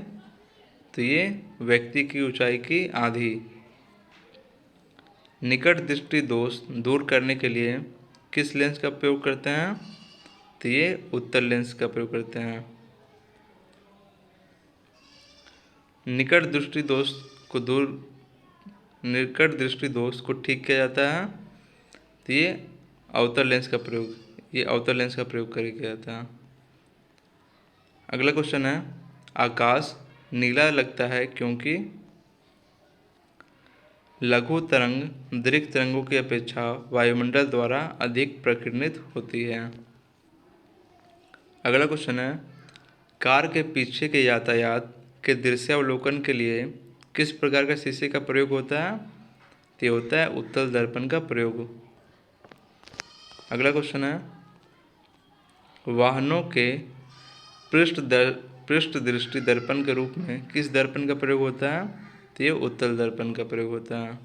तो ये व्यक्ति की ऊंचाई की आधी। निकट दृष्टि दोष दूर करने के लिए किस लेंस का प्रयोग करते हैं? तो ये उत्तल लेंस का प्रयोग करते हैं। निकट दृष्टि दोष को ठीक किया जाता है, तो ये अवतल लेंस का प्रयोग करके किया जाता है। अगला क्वेश्चन है, आकाश नीला लगता है क्योंकि लघु तरंग दीर्घ तरंगों की अपेक्षा वायुमंडल द्वारा अधिक प्रकीर्णित होती है। अगला क्वेश्चन है, कार के पीछे के यातायात के दृश्यावलोकन के लिए किस प्रकार का शीशे का प्रयोग होता है? तो ये होता है उत्तल दर्पण का प्रयोग। अगला क्वेश्चन है, वाहनों के पृष्ठ दृष्टि दर्पण के रूप में किस दर्पण का प्रयोग होता है? तो ये उत्तल दर्पण का प्रयोग होता है।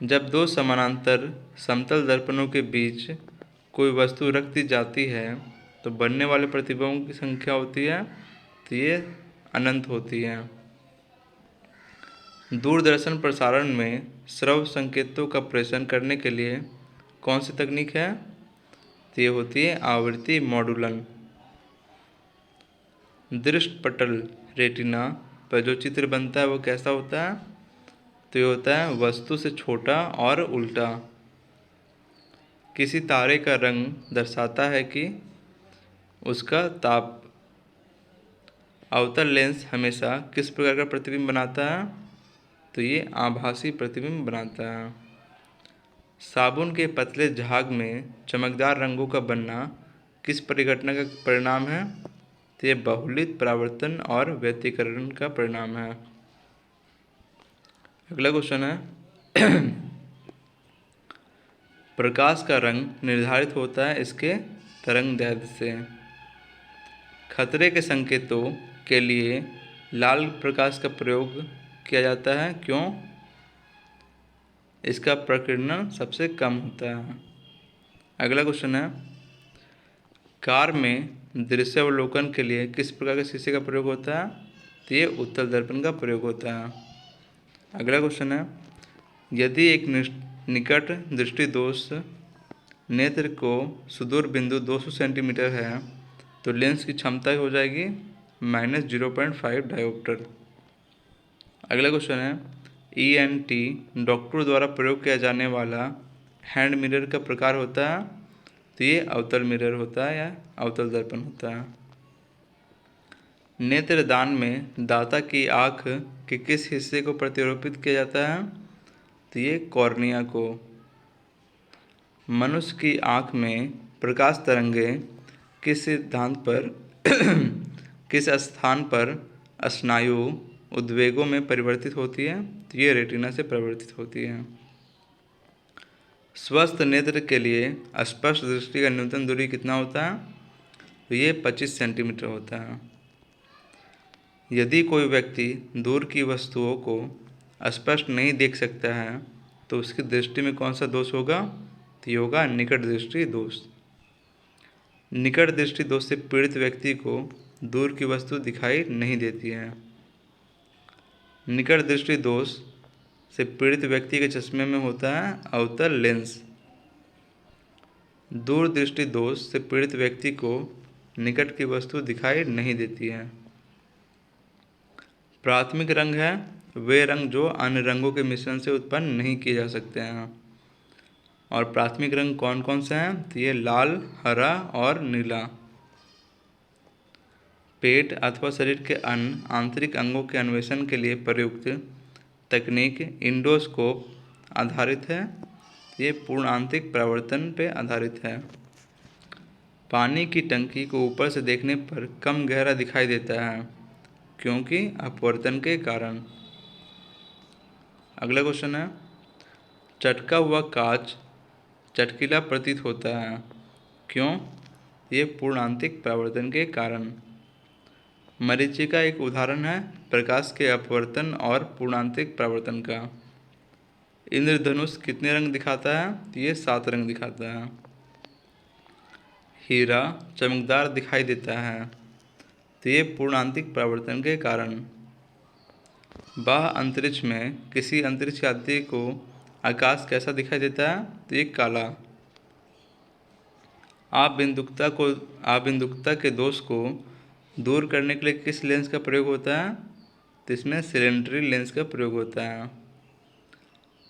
जब दो समानांतर समतल दर्पणों के बीच कोई वस्तु रख दी जाती है तो बनने वाले प्रतिबिंबों की संख्या होती है, तो ये अनंत होती है। दूरदर्शन प्रसारण में श्रव्य संकेतों का प्रेषण करने के लिए कौन सी तकनीक है? तो ये होती है आवृत्ति मॉड्यूलन। दृष्टिपटल रेटिना पर जो चित्र बनता है वो कैसा होता है? तो ये होता है वस्तु से छोटा और उल्टा। किसी तारे का रंग दर्शाता है कि उसका ताप। अवतल लेंस हमेशा किस प्रकार का प्रतिबिंब बनाता है? तो ये आभासी प्रतिबिंब बनाता है। साबुन के पतले झाग में चमकदार रंगों का बनना किस परिघटना का परिणाम है? तो ये बहुलित परावर्तन और व्यतिकरण का परिणाम है। अगला क्वेश्चन है, प्रकाश का रंग निर्धारित होता है इसके तरंगदैर्ध्य से। खतरे के संकेतों के लिए लाल प्रकाश का प्रयोग किया जाता है, क्यों? इसका प्रकीर्णन सबसे कम होता है। अगला क्वेश्चन है, कार में दृश्यावलोकन के लिए किस प्रकार के शीशे का प्रयोग होता है? तो ये उत्तल दर्पण का प्रयोग होता है। अगला क्वेश्चन है, यदि एक निकट दृष्टि दोष नेत्र को सुदूर बिंदु 200 सेंटीमीटर है तो लेंस की क्षमता हो जाएगी -0.5 डायोप्टर। अगला क्वेश्चन है, ENT डॉक्टर द्वारा प्रयोग किया जाने वाला हैंड मिरर का प्रकार होता है, तो ये अवतल मिरर होता है या अवतल दर्पण होता है। नेत्रदान में दाता की आँख के किस हिस्से को प्रतिरूपित किया जाता है? तो ये कॉर्निया को। मनुष्य की आँख में प्रकाश तरंगें किस स्थान पर स्नायु उद्वेगों में परिवर्तित होती है? तो ये रेटिना से परिवर्तित होती है। स्वस्थ नेत्र के लिए स्पष्ट दृष्टि का न्यूनतम दूरी कितना होता है? तो ये 25 सेंटीमीटर होता है। यदि कोई व्यक्ति दूर की वस्तुओं को स्पष्ट नहीं देख सकता है तो उसकी दृष्टि में कौन सा दोष होगा? तो ये होगा निकट दृष्टि दोष। निकट दृष्टि दोष से पीड़ित व्यक्ति को दूर की वस्तु दिखाई नहीं देती है। निकट दृष्टि दोष से पीड़ित व्यक्ति के चश्मे में होता है अवतल लेंस। दूर दृष्टि दोष से पीड़ित व्यक्ति को निकट की वस्तु दिखाई नहीं देती है। प्राथमिक रंग है वे रंग जो अन्य रंगों के मिश्रण से उत्पन्न नहीं किए जा सकते हैं। और प्राथमिक रंग कौन कौन से हैं? तो ये लाल, हरा और नीला। पेट अथवा शरीर के अन्य आंतरिक अंगों के अन्वेषण के लिए प्रयुक्त तकनीक इंडोस्कोप आधारित है। ये पूर्ण आंतरिक परावर्तन पे आधारित है। पानी की टंकी को ऊपर से देखने पर कम गहरा दिखाई देता है क्योंकि अपवर्तन के कारण। अगला क्वेश्चन है, चटका हुआ कांच चटकीला प्रतीत होता है, क्यों? ये पूर्ण आंतरिक परावर्तन के कारण। मरीचिका एक उदाहरण है प्रकाश के अपवर्तन और पूर्णांतरिक परावर्तन का। इंद्रधनुष कितने रंग दिखाता है? ये 7 रंग दिखाता है। हीरा चमकदार दिखाई देता है, तो ये पूर्णांतरिक परावर्तन के कारण। बाह्य अंतरिक्ष में किसी अंतरिक्ष यात्री को आकाश कैसा दिखाई देता है? तो ये काला। आबिंदुकता के दोष को दूर करने के लिए किस लेंस का प्रयोग होता है? तो इसमें सिलेंडरी लेंस का प्रयोग होता है।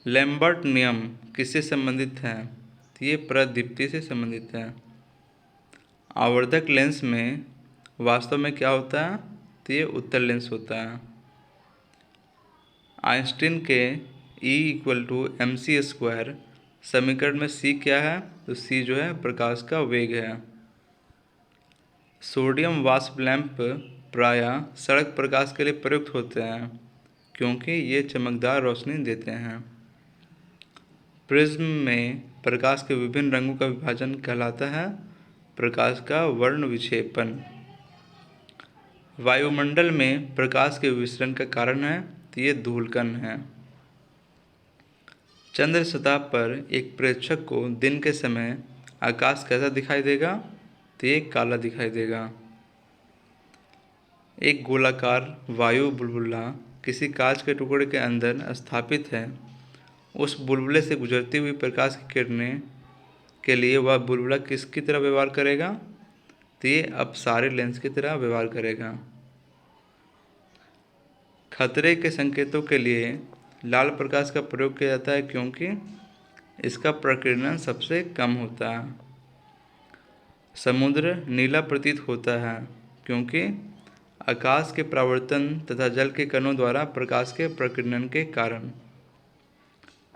लैम्बर्ट नियम किससे संबंधित है? तो ये प्रदीप्ति से संबंधित है। आवर्धक लेंस में वास्तव में क्या होता है? तो ये उत्तल लेंस होता है। आइंस्टीन के E = mc² समीकरण में c क्या है? तो c जो है प्रकाश का वेग है। सोडियम वाष्प लैंप प्रायः सड़क प्रकाश के लिए प्रयुक्त होते हैं क्योंकि ये चमकदार रोशनी देते हैं। प्रिज्म में प्रकाश के विभिन्न रंगों का विभाजन कहलाता है प्रकाश का वर्ण विक्षेपण। वायुमंडल में प्रकाश के विसरण का कारण है तो ये धूलकण है। चंद्र सतह पर एक प्रेक्षक को दिन के समय आकाश कैसा दिखाई देगा? तो ये काला दिखाई देगा। एक गोलाकार वायु बुलबुला किसी कांच के टुकड़े के अंदर स्थापित है। उस बुलबुले से गुजरती हुई प्रकाश की किरणें के लिए वह बुलबुला किसकी तरह व्यवहार करेगा? तो ये अपसारी लेंस की तरह व्यवहार करेगा। खतरे के संकेतों के लिए लाल प्रकाश का प्रयोग किया जाता है क्योंकि इसका प्रकीर्णन सबसे कम होता है। समुद्र नीला प्रतीत होता है क्योंकि आकाश के परावर्तन तथा जल के कणों द्वारा प्रकाश के प्रकीर्णन के कारण।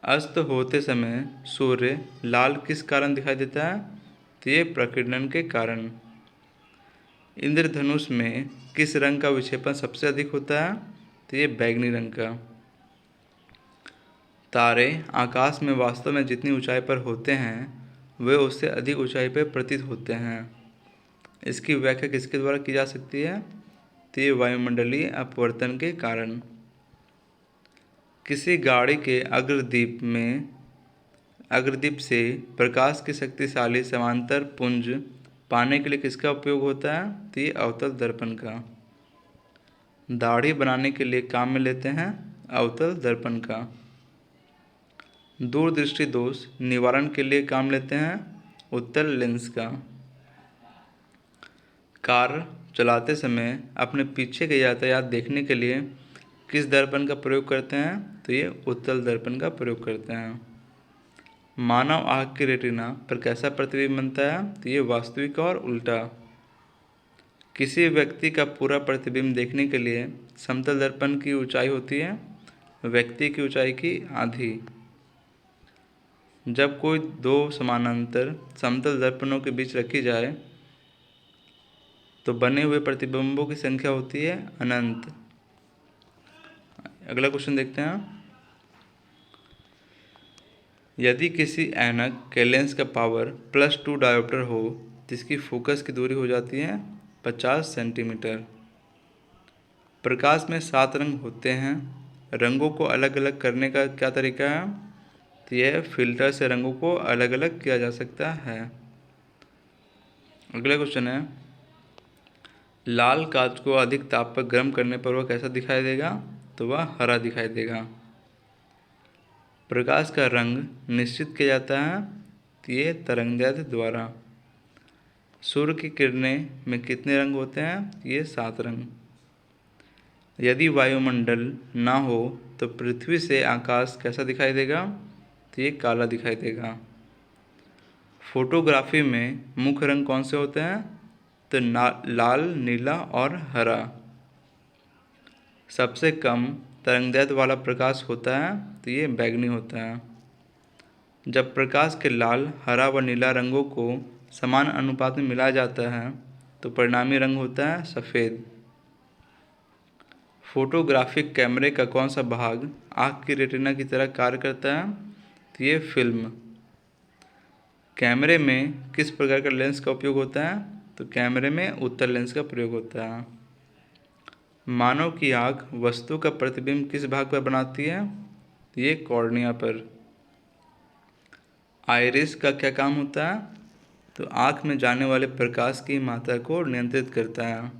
अस्त होते समय सूर्य लाल किस कारण दिखाई देता है? तो ये प्रकीर्णन के कारण। इंद्रधनुष में किस रंग का विक्षेपण सबसे अधिक होता है? तो ये बैंगनी रंग का। तारे आकाश में वास्तव में जितनी ऊंचाई पर होते हैं वे उससे अधिक ऊंचाई पर प्रतीत होते हैं। इसकी व्याख्या किसके द्वारा की जा सकती है? तो ये वायुमंडलीय अपवर्तन के कारण। किसी गाड़ी के अग्रदीप से प्रकाश की शक्तिशाली समांतर पुंज पाने के लिए किसका उपयोग होता है? तो ये अवतल दर्पण का। दाढ़ी बनाने के लिए काम में लेते हैं अवतल दर्पण का। दूरदृष्टि दोष निवारण के लिए काम लेते हैं उत्तल लेंस का। कार चलाते समय अपने पीछे के यातायात देखने के लिए किस दर्पण का प्रयोग करते हैं? तो ये उत्तल दर्पण का प्रयोग करते हैं। मानव आँख की रेटिना पर कैसा प्रतिबिंब बनता है? तो ये वास्तविक और उल्टा। किसी व्यक्ति का पूरा प्रतिबिंब देखने के लिए समतल दर्पण की ऊंचाई होती है व्यक्ति की ऊंचाई की आधी। जब कोई 2 समानांतर समतल दर्पणों के बीच रखी जाए तो बने हुए प्रतिबिंबों की संख्या होती है अनंत। अगला क्वेश्चन देखते हैं। यदि किसी ऐनक के लेंस का पावर +2 डायोप्टर हो जिसकी फोकस की दूरी हो जाती है 50 सेंटीमीटर। प्रकाश में 7 रंग होते हैं। रंगों को अलग अलग करने का क्या तरीका है? तो यह फिल्टर से रंगों को अलग अलग किया जा सकता है। अगला क्वेश्चन है, लाल कांच को अधिक ताप पर गर्म करने पर वह कैसा दिखाई देगा? तो वह हरा दिखाई देगा। प्रकाश का रंग निश्चित किया जाता है तो ये तरंगदैर्ध्य द्वारा। सूर्य की किरणें में कितने रंग होते हैं? ये 7 रंग। यदि वायुमंडल ना हो तो पृथ्वी से आकाश कैसा दिखाई देगा? तो ये काला दिखाई देगा। फोटोग्राफी में मुख्य रंग कौन से होते हैं? तो लाल, नीला और हरा। सबसे कम तरंगदैर्ध्य वाला प्रकाश होता है तो ये बैंगनी होता है। जब प्रकाश के लाल, हरा व नीला रंगों को समान अनुपात में मिलाया जाता है तो परिणामी रंग होता है सफ़ेद। फोटोग्राफिक कैमरे का कौन सा भाग आँख की रेटिना की तरह कार्य करता है? तो ये फिल्म। कैमरे में किस प्रकार का लेंस का उपयोग होता है? तो कैमरे में उत्तल लेंस का प्रयोग होता है। मानव की आँख वस्तु का प्रतिबिंब किस भाग पर बनाती है? तो ये कॉर्निया पर। आइरिस का क्या काम होता है? तो आँख में जाने वाले प्रकाश की मात्रा को नियंत्रित करता है।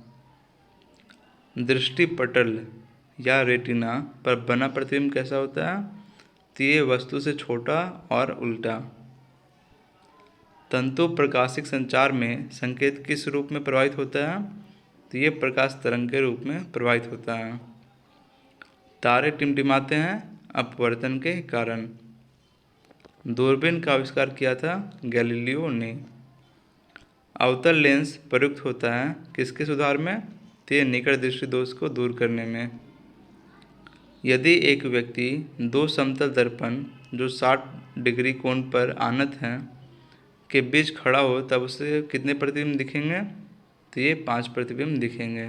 दृष्टिपटल या रेटिना पर बना प्रतिबिंब कैसा होता है? तो ये वस्तु से छोटा और उल्टा। तंतु प्रकाशिक संचार में संकेत किस रूप में प्रवाहित होता है? तो ये प्रकाश तरंग के रूप में प्रवाहित होता है। तारे टिमटिमाते हैं अपवर्तन के कारण। दूरबीन का आविष्कार किया था गैलीलियो ने। अवतल लेंस प्रयुक्त होता है किसके सुधार में? तो ये निकट दृष्टि दोष को दूर करने में। यदि एक व्यक्ति 2 समतल दर्पण जो 60 डिग्री कोण पर आनत हैं के बीच खड़ा हो तब उसे कितने प्रतिबिंब दिखेंगे? तो ये 5 प्रतिबिंब दिखेंगे।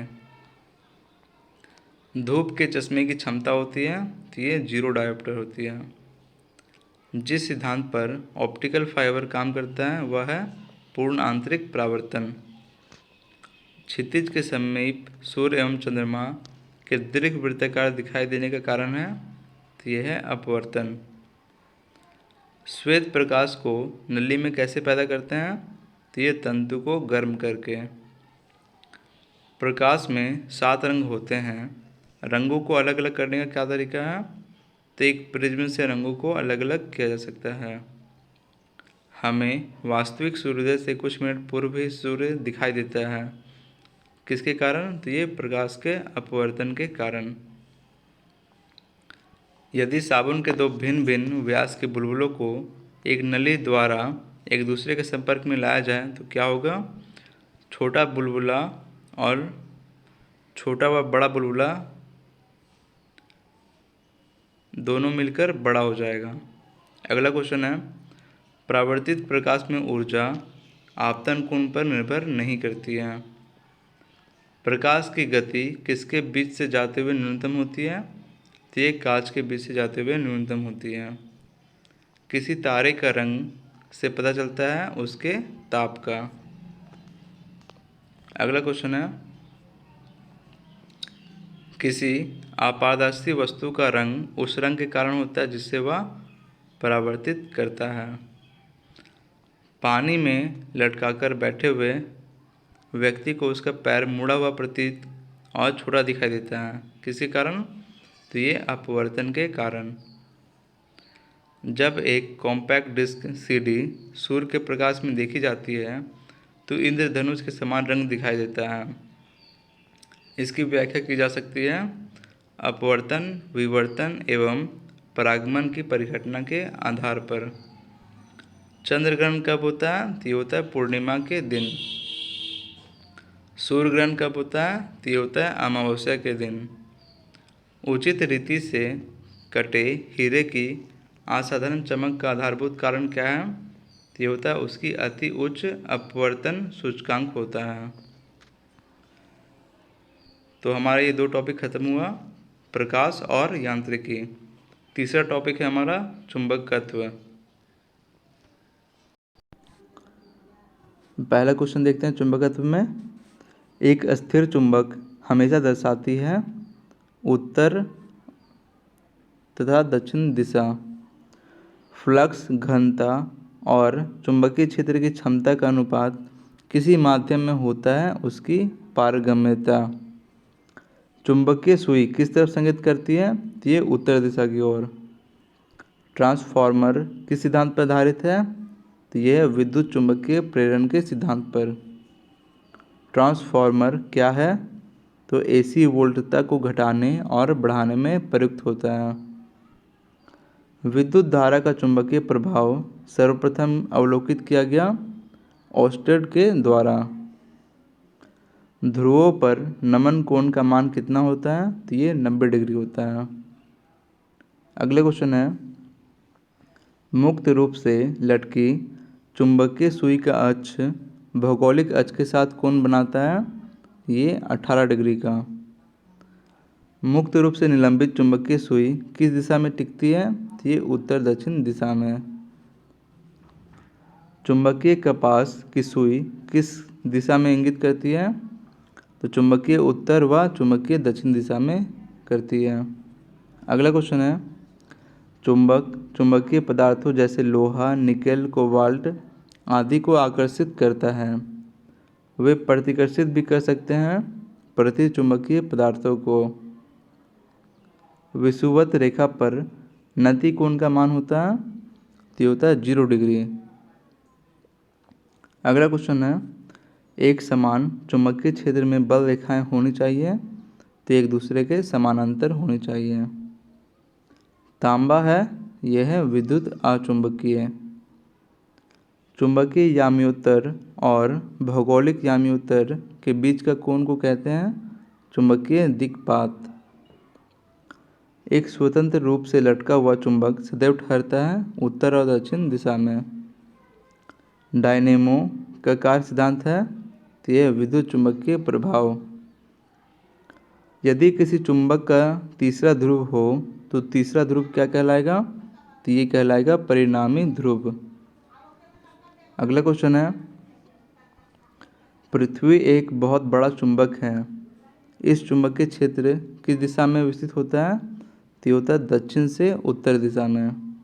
धूप के चश्मे की क्षमता होती है तो ये 0 डायोप्टर होती है। जिस सिद्धांत पर ऑप्टिकल फाइबर काम करता है वह है पूर्ण आंतरिक परावर्तन। क्षितिज के समीप सूर्य एवं चंद्रमा के दीर्घ वृत्ताकार दिखाई देने का कारण है तो यह है अपवर्तन। श्वेत प्रकाश को नली में कैसे पैदा करते हैं? तो ये तंतु को गर्म करके। प्रकाश में 7 रंग होते हैं। रंगों को अलग अलग करने का क्या तरीका है? तो एक प्रिज्म से रंगों को अलग अलग किया जा सकता है। हमें वास्तविक सूर्योदय से कुछ मिनट पूर्व ही सूर्य दिखाई देता है। किसके कारण? तो ये प्रकाश के अपवर्तन के कारण। यदि साबुन के 2 भिन्न भिन्न व्यास के बुलबुलों को एक नली द्वारा एक दूसरे के संपर्क में लाया जाए तो क्या होगा? छोटा बुलबुला और छोटा व बड़ा बुलबुला दोनों मिलकर बड़ा हो जाएगा। अगला क्वेश्चन है, परावर्तित प्रकाश में ऊर्जा आपतन कोण पर निर्भर नहीं करती है। प्रकाश की गति किसके बीच से जाते हुए न्यूनतम होती है? तो ये कांच के बीच से जाते हुए न्यूनतम होती है। किसी तारे का रंग से पता चलता है उसके ताप का। अगला क्वेश्चन है, किसी अपारदर्शी वस्तु का रंग उस रंग के कारण होता है जिससे वह परावर्तित करता है। पानी में लटकाकर बैठे हुए व्यक्ति को उसका पैर मुड़ा हुआ प्रतीत और छोटा दिखाई देता है। किसी कारण? तो ये अपवर्तन के कारण। जब एक कॉम्पैक्ट डिस्क सीडी सूर्य के प्रकाश में देखी जाती है तो इंद्रधनुष के समान रंग दिखाई देता है। इसकी व्याख्या की जा सकती है अपवर्तन, विवर्तन एवं परागमन की परिघटना के आधार पर। चंद्र ग्रहण कब होता है? तो ये होता है पूर्णिमा के दिन। सूर्य ग्रहण कब होता है? तो ये होता है अमावस्या के दिन। उचित रीति से कटे हीरे की असाधारण चमक का आधारभूत कारण क्या है? तो ये होता है उसकी अति उच्च अपवर्तन सूचकांक होता है। तो हमारा ये 2 टॉपिक खत्म हुआ, प्रकाश और यांत्रिकी। तीसरा टॉपिक है हमारा चुंबकत्व। पहला क्वेश्चन देखते हैं चुंबकत्व में। एक स्थिर चुंबक हमेशा दर्शाती है उत्तर तथा दक्षिण दिशा। फ्लक्स घनता और चुंबकीय क्षेत्र की क्षमता का अनुपात किसी माध्यम में होता है उसकी पारगम्यता। चुंबकीय सुई किस तरफ संकेत करती है? तो ये उत्तर दिशा की ओर। ट्रांसफॉर्मर किस सिद्धांत पर आधारित है? तो यह विद्युत चुंबकीय प्रेरण के सिद्धांत पर। ट्रांसफॉर्मर क्या है? तो एसी वोल्टता को घटाने और बढ़ाने में प्रयुक्त होता है। विद्युत धारा का चुंबकीय प्रभाव सर्वप्रथम अवलोकित किया गया ऑस्टेड के द्वारा। ध्रुवों पर नमन कोण का मान कितना होता है? तो ये 90 डिग्री होता है। अगले क्वेश्चन है, मुक्त रूप से लटकी चुंबकीय सुई का अक्ष भौगोलिक अक्ष के साथ कोण बनाता है? ये 18 डिग्री का। मुक्त रूप से निलंबित चुंबकीय सुई किस दिशा में टिकती है? तो ये उत्तर दक्षिण दिशा में। चुंबकीय कपास की सुई किस दिशा में इंगित करती है? तो चुंबकीय उत्तर व चुंबकीय दक्षिण दिशा में करती है। अगला क्वेश्चन है, चुंबकीय पदार्थों जैसे लोहा, निकेल, कोबाल्ट आदि को आकर्षित करता है। वे प्रतिकर्षित भी कर सकते हैं प्रति चुंबकीय पदार्थों को। विषुवत रेखा पर नति कोण का मान होता है? तो होता है 0 डिग्री। अगला क्वेश्चन है, एक समान चुंबकीय क्षेत्र में बल रेखाएं होनी चाहिए तो एक दूसरे के समानांतर होनी चाहिए। तांबा है, यह है विद्युत अचुंबकीय। चुंबकीय याम्योत्तर और भौगोलिक याम्योत्तर के बीच का कोण को कहते हैं चुंबकीय दिक्पात। एक स्वतंत्र रूप से लटका हुआ चुंबक सदैव ठहरता है उत्तर और दक्षिण दिशा में। डायनेमो का कार्य सिद्धांत है तो यह विद्युत चुंबकीय प्रभाव। यदि किसी चुंबक का तीसरा ध्रुव हो तो तीसरा ध्रुव क्या कहलाएगा? तो ये कहलाएगा परिणामी ध्रुव। अगला क्वेश्चन है, पृथ्वी एक बहुत बड़ा चुंबक है। इस चुंबकीय क्षेत्र किस दिशा में विकसित होता है? तो होता है दक्षिण से उत्तर दिशा में।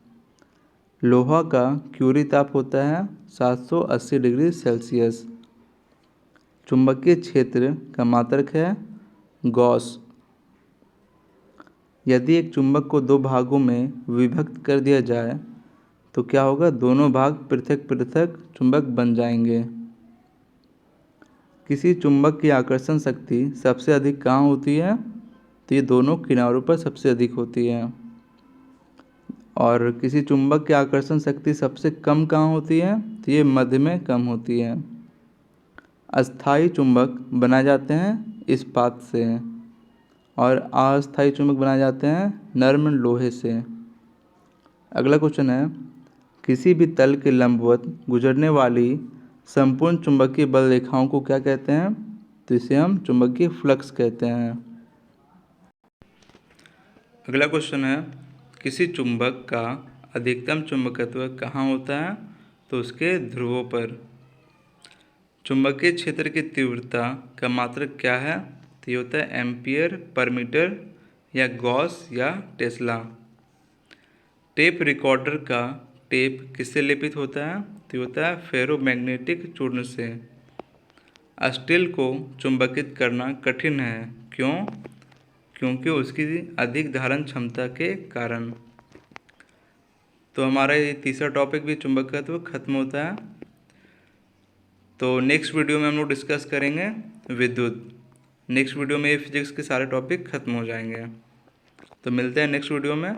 लोहा का क्यूरी ताप होता है 780 डिग्री सेल्सियस। चुंबकीय क्षेत्र का मात्रक है गॉस। यदि एक चुंबक को दो भागों में विभक्त कर दिया जाए तो क्या होगा? दोनों भाग पृथक पृथक चुंबक बन जाएंगे। किसी चुंबक की आकर्षण शक्ति सबसे अधिक कहाँ होती है? तो ये दोनों किनारों पर सबसे अधिक होती है। और किसी चुंबक की आकर्षण शक्ति सबसे कम कहाँ होती है? तो ये मध्य में कम होती है। अस्थायी चुंबक बनाए जाते हैं इस्पात से और अस्थायी चुंबक बनाए जाते हैं नर्म लोहे से। अगला क्वेश्चन है, किसी भी तल के लंबवत गुजरने वाली संपूर्ण चुंबकीय बल रेखाओं को क्या कहते हैं? तो इसे हम चुंबकीय फ्लक्स कहते हैं। अगला क्वेश्चन है, किसी चुंबक का अधिकतम चुंबकत्व कहाँ होता है? तो उसके ध्रुवों पर। चुंबकीय क्षेत्र की तीव्रता का मात्रक क्या है? तो ये होता है एम्पियर पर मीटर या गॉस या टेस्ला। टेप रिकॉर्डर का टेप किससे लेपित होता है? तो ये होता है फेरोमैग्नेटिक चूर्ण से। स्टील को चुंबकित करना कठिन है, क्यों? क्योंकि उसकी अधिक धारण क्षमता के कारण। तो हमारा ये तीसरा टॉपिक भी चुंबकत्व खत्म होता है। तो नेक्स्ट वीडियो में हम लोग डिस्कस करेंगे विद्युत। नेक्स्ट वीडियो में ये फिजिक्स के सारे टॉपिक खत्म हो जाएंगे। तो मिलते हैं नेक्स्ट वीडियो में।